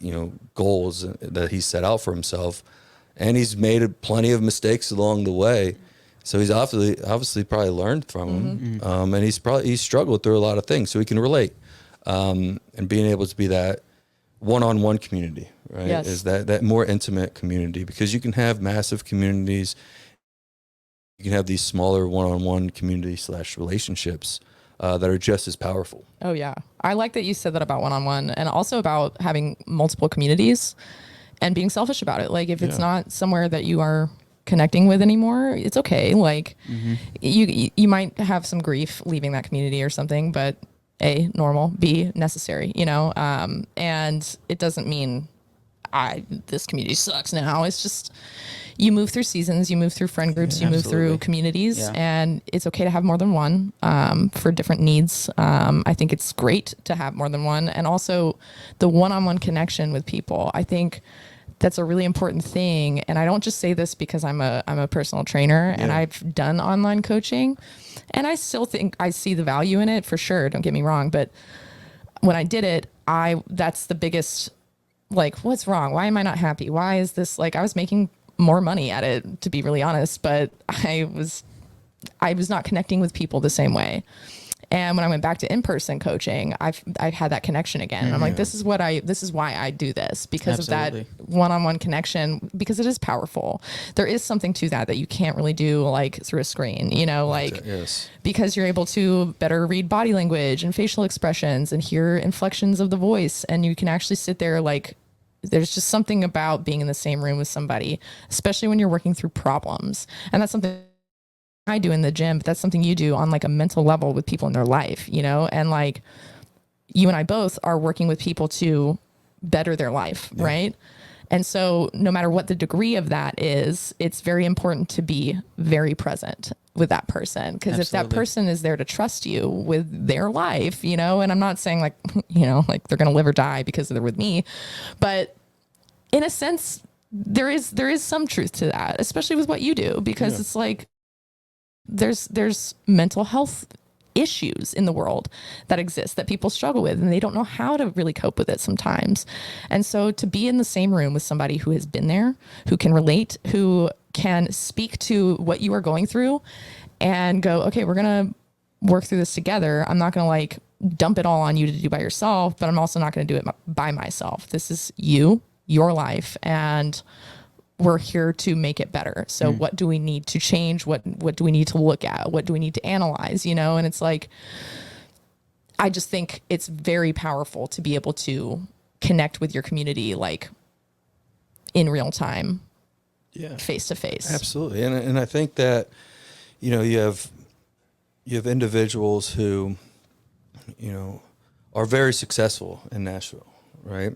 goals that he set out for himself. And he's made plenty of mistakes along the way. So he's obviously probably learned from them. And he's struggled through a lot of things, so he can relate. And being able to be that one-on-one community, right? Yes. Is that more intimate community, because you can have massive communities. You can have these smaller one-on-one community / relationships that are just as powerful. Oh, yeah. I like that you said that about one-on-one, and also about having multiple communities and being selfish about it. Like, if it's not somewhere that you are connecting with anymore, it's okay. Like, you might have some grief leaving that community or something, but A, normal, B, necessary, and it doesn't mean this community sucks now. It's just, you move through seasons, you move through friend groups, you move through communities, and it's okay to have more than one for different needs. I think it's great to have more than one. And also the one-on-one connection with people. I think that's a really important thing. And I don't just say this because I'm a personal trainer and I've done online coaching, and I still think I see the value in it, for sure. Don't get me wrong. But when I did it, that's the biggest, like, what's wrong? Why am I not happy? Why is this, like, I was making more money at it, to be really honest, but I was not connecting with people the same way. And when I went back to in-person coaching, I had that connection again. And I'm like, this is why I do this, because of that one-on-one connection, because it is powerful. There is something to that you can't really do like through a screen, because you're able to better read body language and facial expressions and hear inflections of the voice. And you can actually sit there, like, there's just something about being in the same room with somebody, especially when you're working through problems. And that's something I do in the gym, but that's something you do on like a mental level with people in their life, and like you and I both are working with people to better their life. Right. And so no matter what the degree of that is, it's very important to be very present with that person. Because if that person is there to trust you with their life, and I'm not saying like, like they're going to live or die because they're with me, but in a sense, there is some truth to that, especially with what you do, because it's like, there's mental health issues in the world that exist that people struggle with, and they don't know how to really cope with it sometimes. And so to be in the same room with somebody who has been there, who can relate, who can speak to what you are going through and go, okay, we're going to work through this together. I'm not going to like dump it all on you to do by yourself, but I'm also not going to do it by myself. This is you your life, and we're here to make it better. So what do we need to change? What do we need to look at? What do we need to analyze? You know, and it's like, I just think it's very powerful to be able to connect with your community, like in real time, face to face. Absolutely. And I think that, you know, you have individuals who, you know, are very successful in Nashville, right?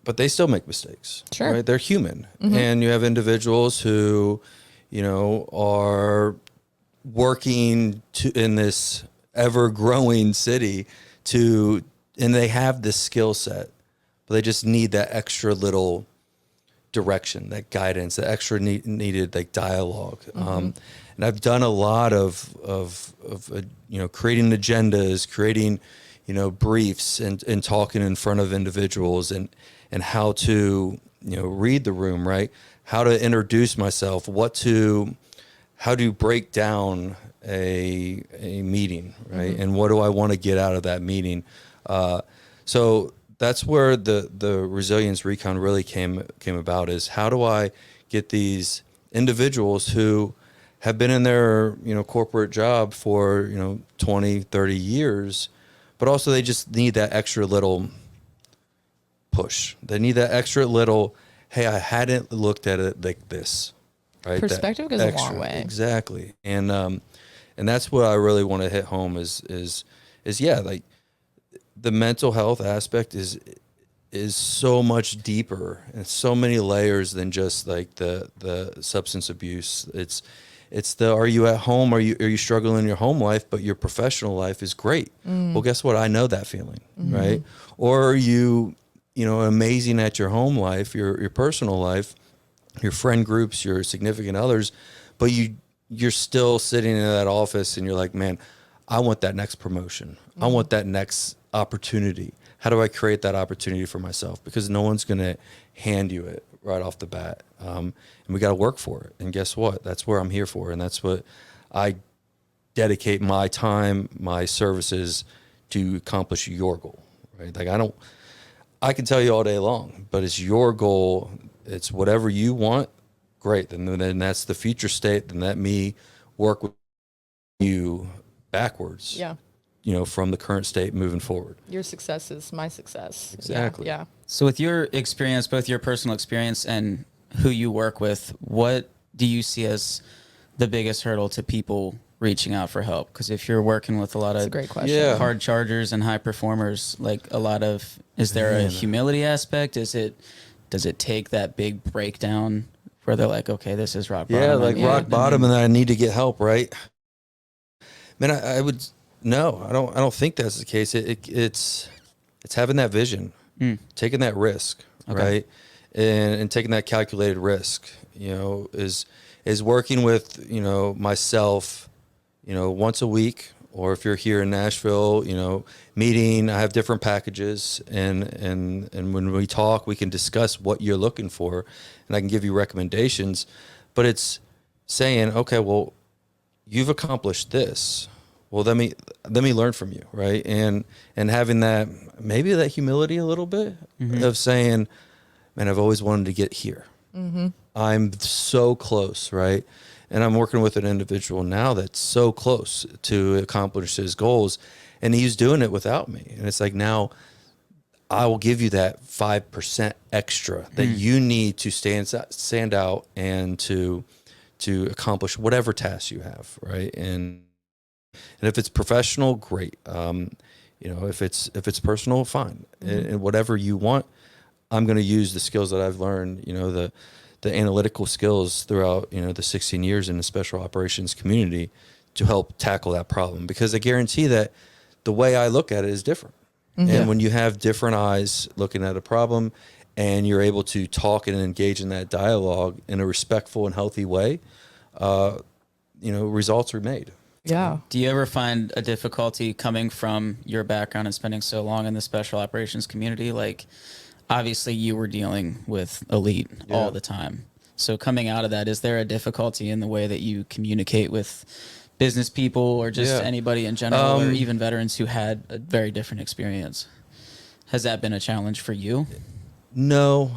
But they still make mistakes, Sure. right? They're human. And you have individuals who, you know, are working in this ever-growing city and they have this skill set, but they just need that extra little direction, that guidance, that extra needed like dialogue. And I've done a lot of you know, creating agendas, creating, you know, briefs and talking in front of individuals and how to, you know, read the room, right? How to introduce myself, how to break down a meeting, right? And what do I want to get out of that meeting? So that's where the resilience recon really came about, is how do I get these individuals who have been in their, you know, corporate job for, you know, 20, 30 years, but also they just need that extra little push. They need that extra little, hey, I hadn't looked at it like this, right? Perspective goes a long way. Exactly. And that's what I really want to hit home is like the mental health aspect is so much deeper and so many layers than just like the substance abuse. It's the, are you at home? Are you struggling in your home life, but your professional life is great? Well, guess what? I know that feeling, right? Or are you know, amazing at your home life, your personal life, your friend groups, your significant others, but you're still sitting in that office and you're like, man, I want that next promotion. I want that next opportunity. How do I create that opportunity for myself? Because no one's going to hand you it right off the bat. And we got to work for it. And guess what? That's where I'm here for. And that's what I dedicate my time, my services to accomplish your goal, right? Like I can tell you all day long, but it's your goal. It's whatever you want. Great. Then that's the future state. Then let me work with you backwards. Yeah. You know, from the current state moving forward. Your success is my success. Exactly. Yeah. So with your experience, both your personal experience and who you work with, what do you see as the biggest hurdle to people reaching out for help? Because if you're working with a lot That's of a great question. hard chargers and high performers, like is there a humility aspect? Does it take that big breakdown where they're like, okay, this is rock bottom? Yeah, like rock bottom, and I need to get help, right? Man, I would no, I don't think that's the case. It's having that vision, taking that risk, right, and taking that calculated risk. You know, is working with, you know, myself, you know, once a week, or if you're here in Nashville, you know, meeting. I have different packages, and when we talk, we can discuss what you're looking for, and I can give you recommendations. But it's saying, okay, well, you've accomplished this. Well, let me learn from you, right? And having that, maybe that humility a little bit of saying, man, I've always wanted to get here. I'm so close, right? And I'm working with an individual now that's so close to accomplish his goals, and he's doing it without me. And it's like, now I will give you that 5% extra that you need to stand out and to accomplish whatever task you have, right? And if it's professional, great. You know, if it's personal, fine. And whatever you want, I'm going to use the skills that I've learned, you know, the analytical skills throughout, you know, the 16 years in the special operations community to help tackle that problem. Because I guarantee that the way I look at it is different. And when you have different eyes looking at a problem and you're able to talk and engage in that dialogue in a respectful and healthy way, you know, results are made. Yeah. Do you ever find a difficulty coming from your background and spending so long in the special operations community? Like, obviously you were dealing with elite all the time. So coming out of that, is there a difficulty in the way that you communicate with business people or just anybody in general, or even veterans who had a very different experience? Has that been a challenge for you? No,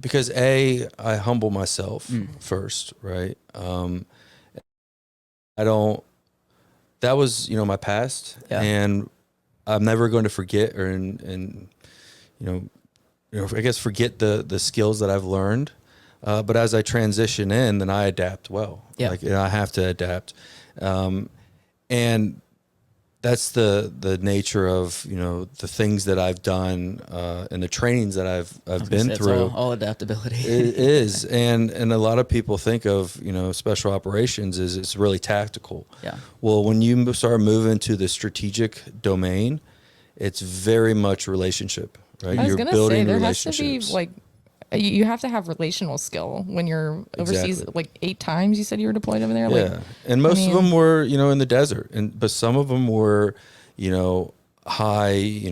because I humble myself first, right? I don't. That was, my past, and I'm never going to forget and I guess forget the skills that I've learned. But as I transition in, then I adapt well. Yeah. I have to adapt, and that's the nature of the things that I've done and the trainings that I've been through. All adaptability. It is, and a lot of people think of special operations as it's really tactical. Yeah. Well, when you start moving to the strategic domain, it's very much relationship, right? I was You're gonna building say there has to relationships. be like you have to have relational skill when you're overseas. Exactly. Like 8 times you said you were deployed over there. Yeah, Like, and most of them were in the desert, but some of them were high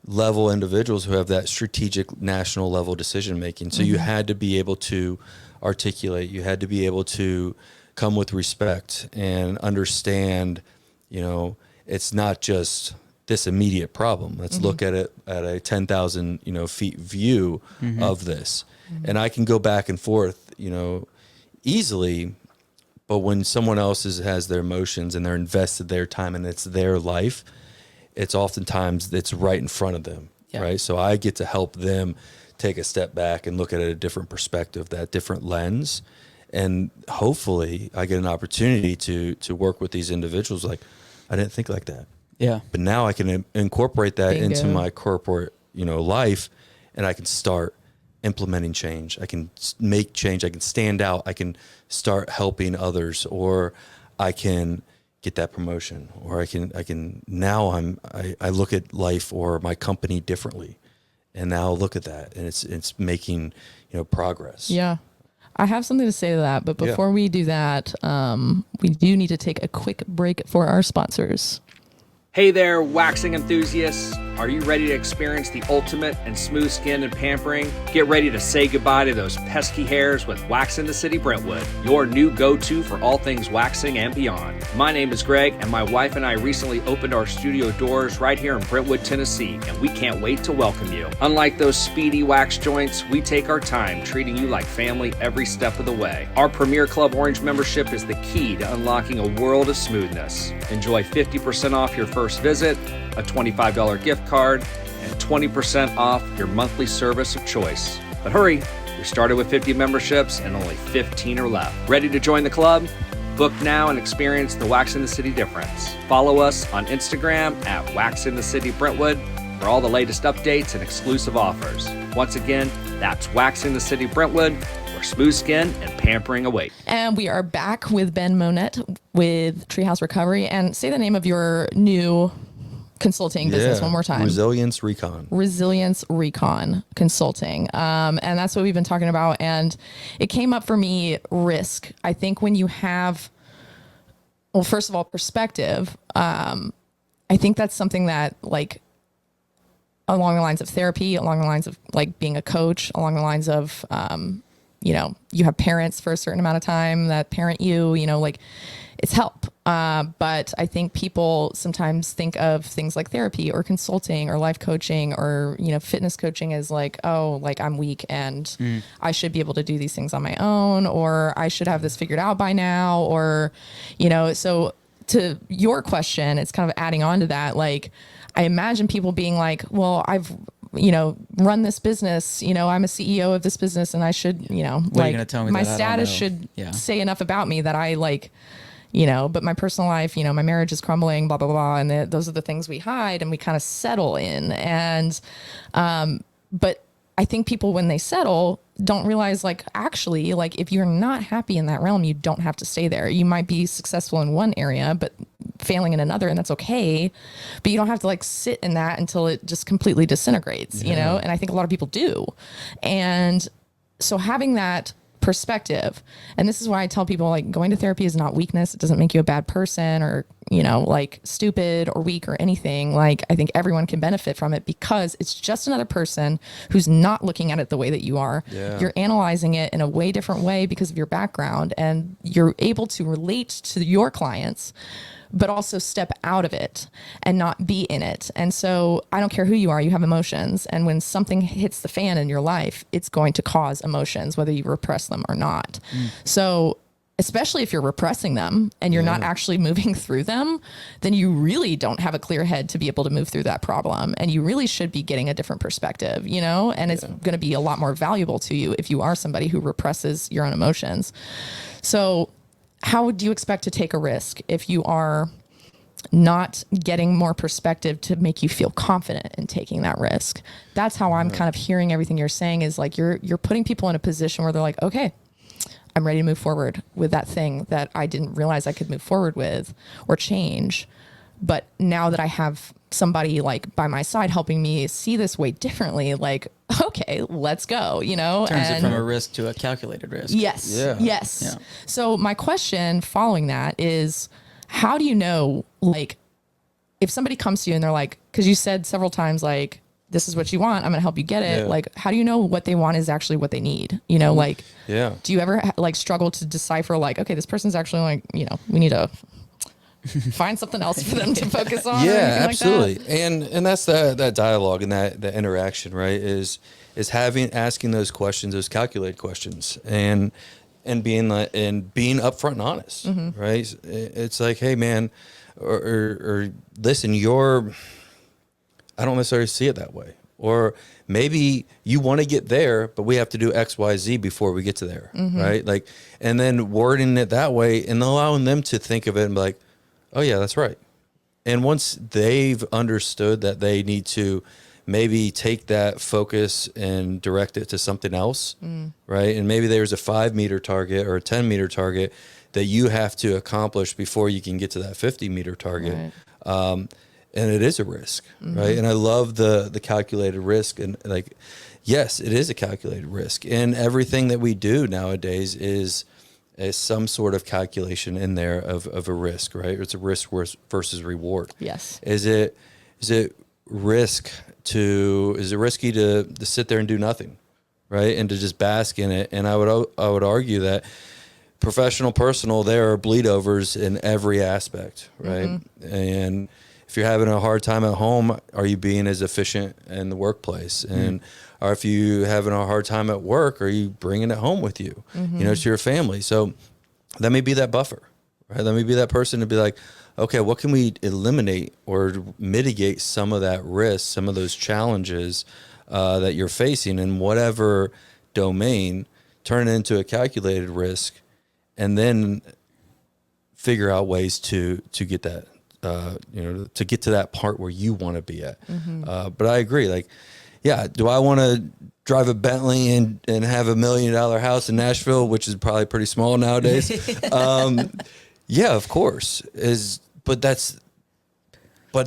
level individuals who have that strategic national level decision making. So you had to be able to articulate. You had to be able to come with respect and understand. It's not just this immediate problem. Let's look at it at a 10,000 feet view of this, and I can go back and forth easily. But when someone else has their emotions and they're invested their time and it's their life, it's oftentimes it's right in front of them, right? So I get to help them take a step back and look at it a different perspective, that different lens, and hopefully I get an opportunity to work with these individuals. Like, I didn't think like that. Yeah. But now I can incorporate that Bingo. into my corporate, life, and I can start implementing change. I can make change. I can stand out. I can start helping others, or I can get that promotion, or I can now I look at life or my company differently, and now look at that, and it's making progress. yeah. I have something to say to that, but before we do that, we do need to take a quick break for our sponsors. Hey there, waxing enthusiasts. Are you ready to experience the ultimate in smooth skin and pampering? Get ready to say goodbye to those pesky hairs with Wax in the City Brentwood, your new go-to for all things waxing and beyond. My name is Greg, and my wife and I recently opened our studio doors right here in Brentwood, Tennessee, and we can't wait to welcome you. Unlike those speedy wax joints, we take our time treating you like family every step of the way. Our Premier Club Orange membership is the key to unlocking a world of smoothness. Enjoy 50% off your first visit, a $25 gift card, and 20% off your monthly service of choice. But hurry, we started with 50 memberships and only 15 are left. Ready to join the club? Book now and experience the Wax in the City difference. Follow us on Instagram at Wax in the City Brentwood for all the latest updates and exclusive offers. Once again, that's Wax in the City Brentwood, where smooth skin and pampering await. And we are back with Ben Monet with Treehouse Recovery. And say the name of your new consulting business one more time. Resilience Recon Consulting. And that's what we've been talking about. And it came up for me, risk. I think when you have, well, first of all, perspective, I think that's something that, like, along the lines of therapy, along the lines of like being a coach, along the lines of, you have parents for a certain amount of time that parent you, like it's help. But I think people sometimes think of things like therapy or consulting or life coaching or, fitness coaching as like, oh, like I'm weak and I should be able to do these things on my own, or I should have this figured out by now, or, so to your question, it's kind of adding on to that. Like, I imagine people being like, well, I've, run this business, I'm a CEO of this business and I should, What are you gonna tell me my that I don't status know? should Yeah. say enough about me that I like, but my personal life, my marriage is crumbling, blah, blah, blah. And those are the things we hide and we kind of settle in. And, but I think people, when they settle, don't realize, like, actually, like, if you're not happy in that realm, you don't have to stay there. You might be successful in one area, but failing in another, and that's okay. But you don't have to, like, sit in that until it just completely disintegrates, And I think a lot of people do. And so having that perspective, and this is why I tell people, like, going to therapy is not weakness. It doesn't make you a bad person or, like stupid or weak or anything. Like, I think everyone can benefit from it because it's just another person who's not looking at it the way that you are. Yeah. You're analyzing it in a way different way because of your background, and you're able to relate to your clients but also step out of it and not be in it. And so I don't care who you are, you have emotions. And when something hits the fan in your life, it's going to cause emotions, whether you repress them or not. So especially if you're repressing them and you're not actually moving through them, then you really don't have a clear head to be able to move through that problem. And you really should be getting a different perspective, you know, and it's going to be a lot more valuable to you if you are somebody who represses your own emotions. So how would you expect to take a risk if you are not getting more perspective to make you feel confident in taking that risk? That's how I'm kind of hearing everything you're saying, is like you're putting people in a position where they're like, okay, I'm ready to move forward with that thing that I didn't realize I could move forward with or change. But now that I have somebody like by my side helping me see this way differently, like, okay, let's go, you know? Turns it from a risk to a calculated risk. Yes. Yeah. Yes. Yeah. So my question following that is, how do you know, like, if somebody comes to you and they're like, because you said several times, like, this is what you want, I'm going to help you get it. Yeah. Like, how do you know what they want is actually what they need? You know, like, do you ever like struggle to decipher, like, okay, this person's actually like, you know, we need to find something else for them to focus on? Yeah, or absolutely. Like that? And that's that dialogue and that interaction, right? Is asking those questions, those calculated questions, and being upfront and honest, right? It's like, hey, man, or listen, I don't necessarily see it that way. Or maybe you want to get there, but we have to do X, Y, Z before we get to there, right? Like, and then wording it that way and allowing them to think of it and be like, oh yeah, that's right. And once they've understood that they need to maybe take that focus and direct it to something else, right? And maybe there's a 5-meter target or a 10-meter target that you have to accomplish before you can get to that 50-meter target. Right. And it is a risk, right? And I love the calculated risk. And like, yes, it is a calculated risk. And everything that we do nowadays is some sort of calculation in there of a risk, right? It's a risk versus reward. Yes. Is it risky to sit there and do nothing, right? And to just bask in it? And I would argue that professional, personal, there are bleed overs in every aspect, right? And if you're having a hard time at home, are you being as efficient in the workplace? And or if you having a hard time at work, are you bringing it home with you, you know, to your family? So that may be that buffer, right? That may be that person to be like, okay, what can we eliminate or mitigate some of that risk, some of those challenges that you're facing in whatever domain, turn it into a calculated risk, and then figure out ways to get that. You know, to get to that part where you want to be at. But I agree. Like, yeah, do I want to drive a Bentley and have $1 million house in Nashville, which is probably pretty small nowadays? Yeah, of course. But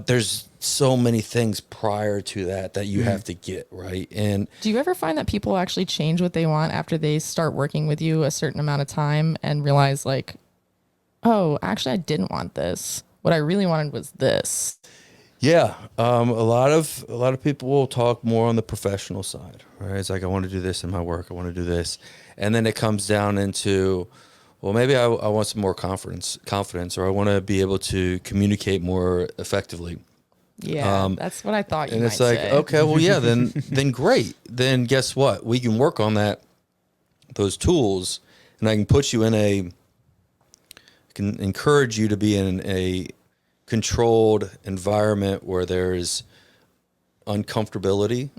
there's so many things prior to that you have to get right. And do you ever find that people actually change what they want after they start working with you a certain amount of time and realize, like, oh, actually, I didn't want this. What I really wanted was this. Yeah, a lot of people will talk more on the professional side, right? It's like, I want to do this in my work, I want to do this, and then it comes down into, well, maybe I want some more confidence, or I want to be able to communicate more effectively. Yeah, that's what I thought you and might it's like, say. okay, well, yeah, then great. Then guess what? We can work on those tools, and I can put you can encourage you to be in a controlled environment where there's uncomfortability,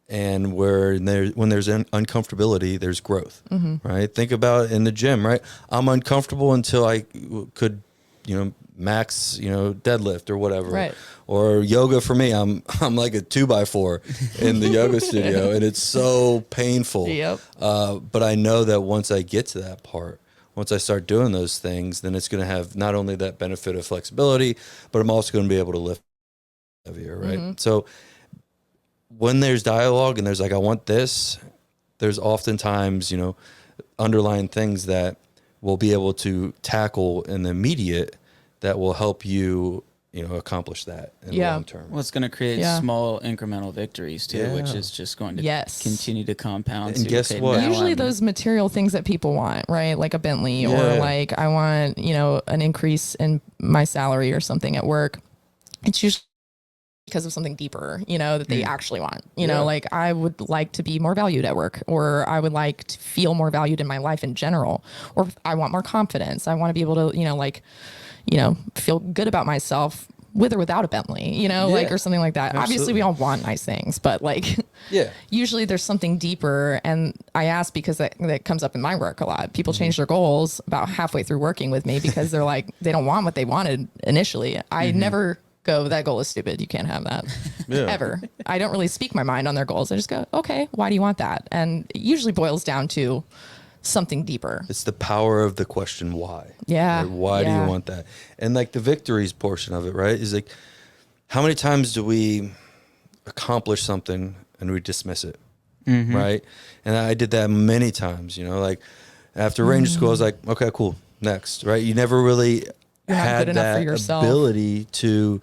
and when there's uncomfortability, there's growth, right? Think about in the gym, right? I'm uncomfortable until I could, max, deadlift or whatever, right? Or yoga for me, I'm like a 2x4 in the yoga studio, and it's so painful. Yep. But I know that once I get to that part, once I start doing those things, then it's going to have not only that benefit of flexibility, but I'm also going to be able to lift heavier, right? So when there's dialogue and there's like, I want this, there's oftentimes, underlying things that we'll be able to tackle in the immediate that will help you accomplish that in the Yeah. long term. Well, it's going to create small incremental victories too, Yeah. which is just going to continue to compound. And guess what? Usually those material things that people want, right? Like a Bentley or like I want, an increase in my salary or something at work. It's usually because of something deeper, that they actually want, like I would like to be more valued at work, or I would like to feel more valued in my life in general, or I want more confidence. I want to be able to, feel good about myself with or without a Bentley, like, or something like that. Absolutely. Obviously we all want nice things, but like, usually there's something deeper. And I ask because that comes up in my work a lot. People change their goals about halfway through working with me because they're like, they don't want what they wanted initially. I never go, that goal is stupid. You can't have that ever. I don't really speak my mind on their goals. I just go, okay, why do you want that? And it usually boils down to something deeper. It's the power of the question why. Yeah. Right? Why do you want that? And like the victories portion of it, right? Is like, how many times do we accomplish something and we dismiss it? Right? And I did that many times, like after Ranger School, I was like, okay, cool, next, right? You never really had that ability to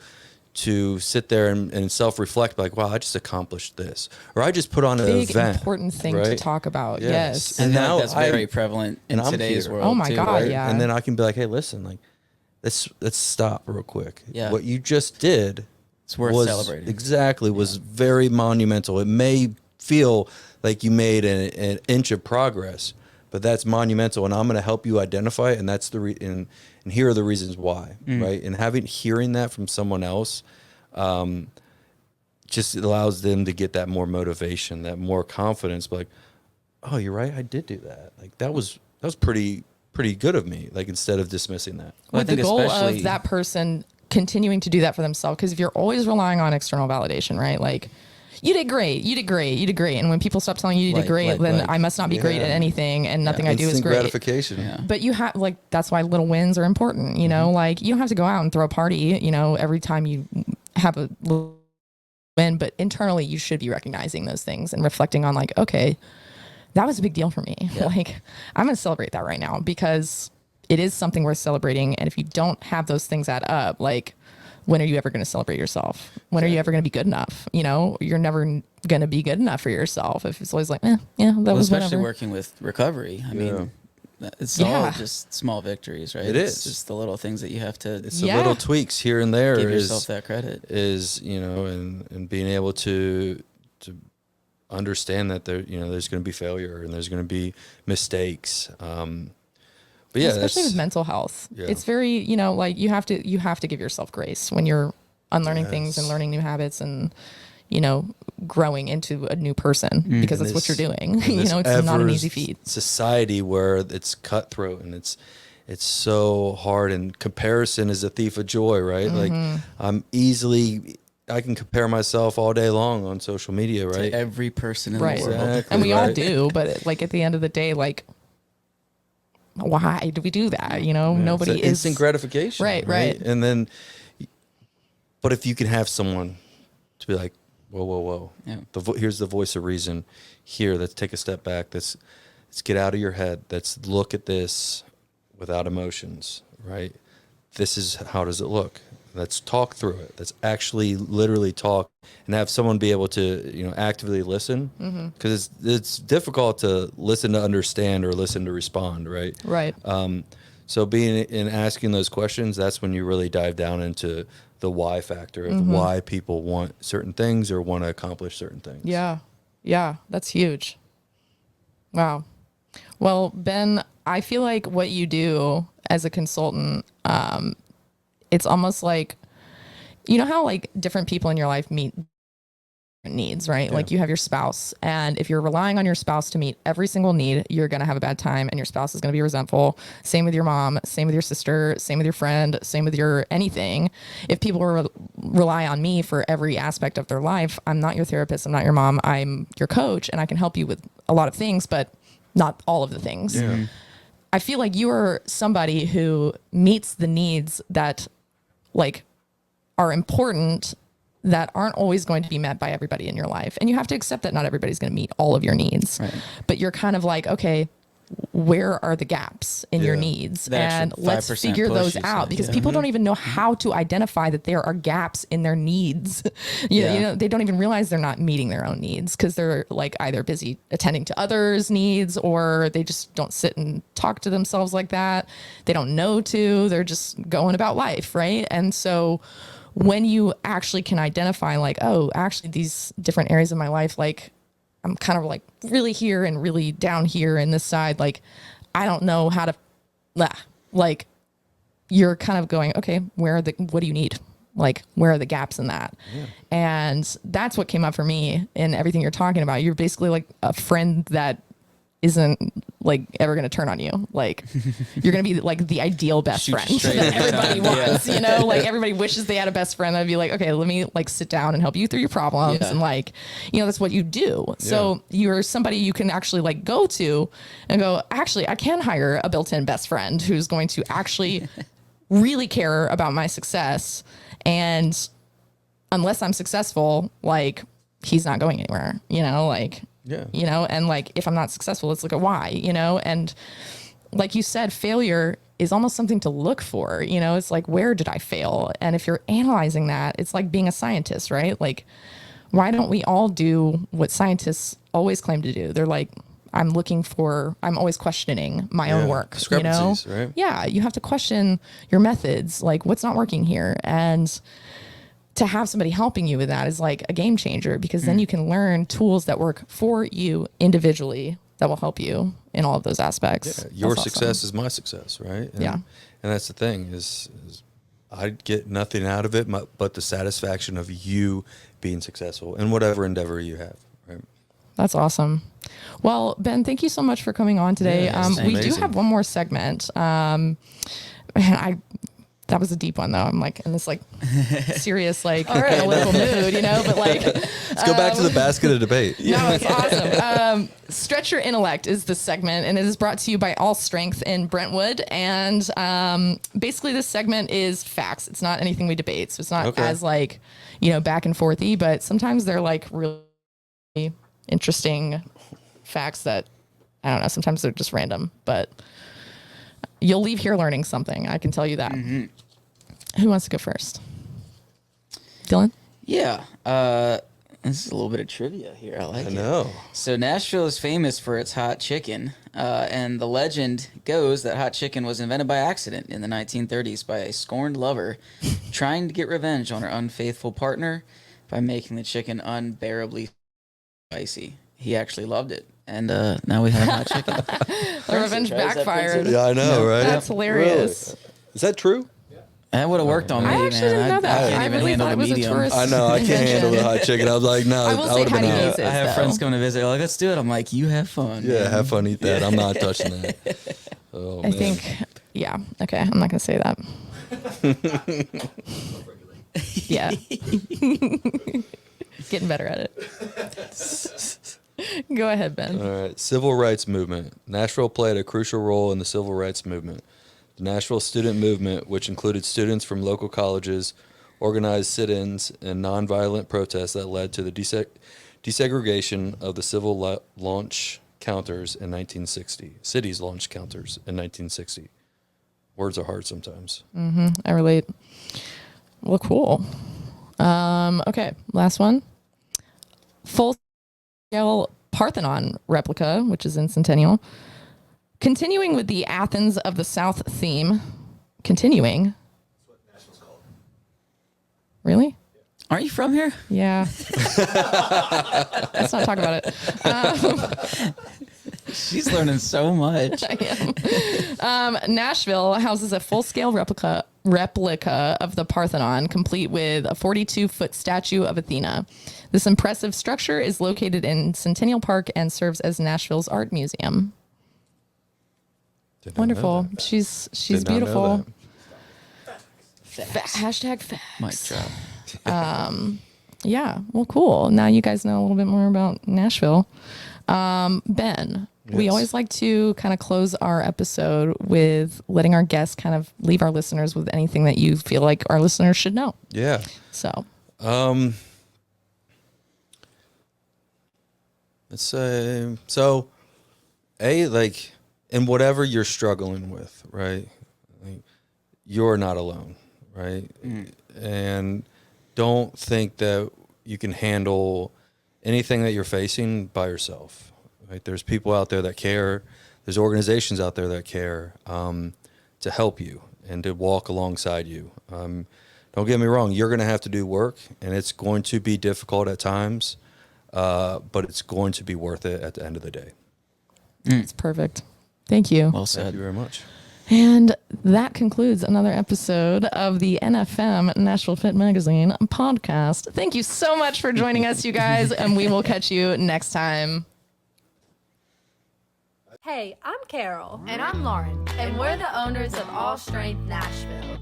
sit there and self-reflect, like, wow, I just accomplished this, or I just put on an event. Important thing to talk about. Yes. And now that's very prevalent in today's world. Oh my too, God. right? Yeah. And then I can be like, hey, listen, like, let's stop real quick. Yeah. What you just did It's worth celebrating. Exactly. Was very monumental. It may feel like you made an inch of progress, but that's monumental, and I'm going to help you identify it, and that's and here are the reasons why, right? And hearing that from someone else just allows them to get that more motivation, that more confidence, like, oh, you're right, I did do that. Like that was pretty good of me, like instead of dismissing that. With the goal of that person continuing to do that for themselves, because if you're always relying on external validation, right? Like, you did great. And when people stop telling you did great, then I must not be great at anything, and nothing I do is great. Gratification. Yeah. But you have, like, that's why little wins are important, like you don't have to go out and throw a party, every time you have a little win, but internally you should be recognizing those things and reflecting on, like, okay, that was a big deal for me. Yeah. Like, I'm going to celebrate that right now because it is something worth celebrating. And if you don't have those things add up, like, when are you ever going to celebrate yourself? When are you ever going to be good enough? You're never going to be good enough for yourself if it's always like, that was especially whatever. Working with recovery. I mean, it's all just small victories, right? It's just the little things that you have to. It's the little tweaks here and there. Give yourself that credit. And being able to understand that there's going to be failure and there's going to be mistakes. But yeah, especially with mental health, it's very, like you have to give yourself grace when you're unlearning things and learning new habits and, growing into a new person because that's what you're doing. It's not an easy feat. Society where it's cutthroat and it's so hard, and comparison is a thief of joy, right? Like I can compare myself all day long on social media, right? To every person in the world. Exactly, and we all do, but like at the end of the day, like, why do we do that? Nobody is instant gratification. Right. And then, but if you can have someone to be like, whoa. Yeah. Here's the voice of reason here. Let's take a step back. Let's get out of your head. Let's look at this without emotions, right? This is, how does it look? Let's talk through it. Let's actually literally talk and have someone be able to, actively listen, because it's difficult to listen to understand or listen to respond, right? Right. So being in asking those questions, that's when you really dive down into the why factor of why people want certain things or want to accomplish certain things. Yeah, that's huge. Wow. Well, Ben, I feel like what you do as a consultant, it's almost like, how like different people in your life meet needs, right? Yeah. Like you have your spouse, and if you're relying on your spouse to meet every single need, you're going to have a bad time and your spouse is going to be resentful. Same with your mom, same with your sister, same with your friend, same with your anything. If people rely on me for every aspect of their life, I'm not your therapist, I'm not your mom, I'm your coach, and I can help you with a lot of things, but not all of the things. Yeah. I feel like you are somebody who meets the needs that like are important, that aren't always going to be met by everybody in your life. And you have to accept that not everybody's going to meet all of your needs. Right. But you're kind of like, okay, where are the gaps in your needs, and let's figure those out, because people don't even know how to identify that there are gaps in their needs. you know, they don't even realize they're not meeting their own needs because they're like either busy attending to others' needs, or they just don't sit and talk to themselves like that. They don't know to, they're just going about life, right? And so when you actually can identify like, oh, actually these different areas of my life, like I'm kind of like really here and really down here in this side. Like, I don't know how to, like, you're kind of going, okay, what do you need? Like, where are the gaps in that? Yeah. And that's what came up for me in everything you're talking about. You're basically like a friend that isn't like ever going to turn on you. Like, you're going to be like the ideal best friend that everybody wants, you know, like everybody wishes they had a best friend that'd be like, okay, let me like sit down and help you through your problems. And like, you know, that's what you do. So you're somebody you can actually like go to and go, actually, I can hire a built-in best friend who's going to actually really care about my success. And unless I'm successful, like he's not going anywhere, you know, like, you know, and like, if I'm not successful, let's look at why, you know, and like you said, failure is almost something to look for, you know, it's like, where did I fail? And if you're analyzing that, it's like being a scientist, right? Like, why don't we all do what scientists always claim to do? They're like, I'm always questioning my own work, you know? Right? Yeah. You have to question your methods, like what's not working here. And to have somebody helping you with that is like a game changer, because then you can learn tools that work for you individually that will help you in all of those aspects. Yeah, your success is my success, right? And, and that's the thing is I get nothing out of it but the satisfaction of you being successful in whatever endeavor you have, right? That's awesome. Well, Ben, thank you so much for coming on today. We do have one more segment. That was a deep one, though. I'm like in this like serious, like analytical mood, you know, but like. Let's go back to the basket of debate. No, it's awesome. Stretch Your Intellect is the segment, and it is brought to you by All Strength in Brentwood. And basically this segment is facts. It's not anything we debate. So it's not as like, you know, back and forthy, but sometimes they're like really interesting facts that, I don't know, sometimes they're just random, but you'll leave here learning something. I can tell you that. Mm-hmm. Who wants to go first? Dylan? Yeah. This is a little bit of trivia here. I like it. I know. So Nashville is famous for its hot chicken. And the legend goes that hot chicken was invented by accident in the 1930s by a scorned lover trying to get revenge on her unfaithful partner by making the chicken unbearably spicy. He actually loved it. And now we have hot chicken. The revenge backfired. Yeah, I know, right? That's hilarious. Really? Is that true? That would have worked on me, man. I actually didn't know that. I can't even handle the medium. I know. I can't handle the hot chicken. I was like, no, I will say been out. I have friends coming to visit. They're like, let's do it. I'm like, you have fun. Yeah, man. have fun. Eat that. I'm not touching that. Oh, I think, okay. I'm not going to say that. Yeah. Getting better at it. Go ahead, Ben. All right. Civil rights movement. Nashville played a crucial role in the civil rights movement. The Nashville student movement, which included students from local colleges, organized sit-ins and nonviolent protests that led to the desegregation of the civil launch counters in 1960. Cities launch counters in 1960. Words are hard sometimes. Mm-hmm. I relate. Well, cool. Okay, last one. Full-scale Parthenon replica, which is in Centennial. Continuing with the Athens of the South theme. Continuing. That's what Nashville's called. Really? Aren't you from here? Yeah. Let's not talk about it. She's learning so much. I am. Nashville houses a full-scale replica of the Parthenon, complete with a 42-foot statue of Athena. This impressive structure is located in Centennial Park and serves as Nashville's art museum. Wonderful. She's beautiful. Hashtag facts. Mic drop. Yeah. Well, cool. Now you guys know a little bit more about Nashville. Ben, we always like to kind of close our episode with letting our guests kind of leave our listeners with anything that you feel like our listeners should know. Yeah. So. Let's say, so, like, and whatever you're struggling with, right? Like, you're not alone, right? And don't think that you can handle anything that you're facing by yourself. Right? There's people out there that care. There's organizations out there that care to help you and to walk alongside you. Don't get me wrong, you're going to have to do work, and it's going to be difficult at times, but it's going to be worth it at the end of the day. It's perfect. Thank you. Well said. Thank you very much. And that concludes another episode of the NFM Nashville Fit Magazine podcast. Thank you so much for joining us, you guys, and we will catch you next time. Hey, I'm Carol. And I'm Lauren. And we're the owners of All Strength Nashville.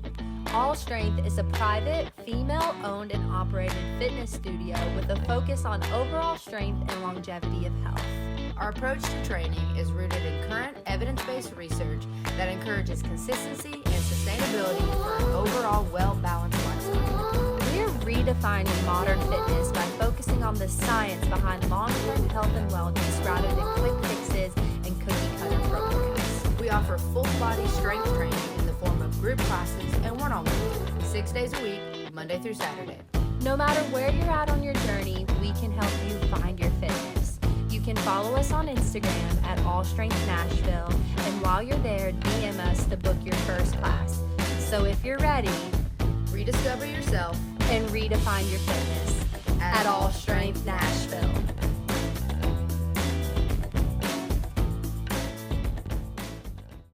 All Strength is a private, female-owned and operated fitness studio with a focus on overall strength and longevity of health. Our approach to training is rooted in current evidence-based research that encourages consistency and sustainability for an overall well-balanced lifestyle. We're redefining modern fitness by focusing on the science behind long-term health and wellness rather than quick fixes and cookie-cutter programs. We offer full-body strength training in the form of group classes and one-on-one, 6 days a week, Monday through Saturday. No matter where you're at on your journey, we can help you find your fitness. You can follow us on Instagram at All Strength Nashville, and while you're there, DM us to book your first class. So if you're ready, Rediscover yourself and redefine your fitness at All Strength Nashville.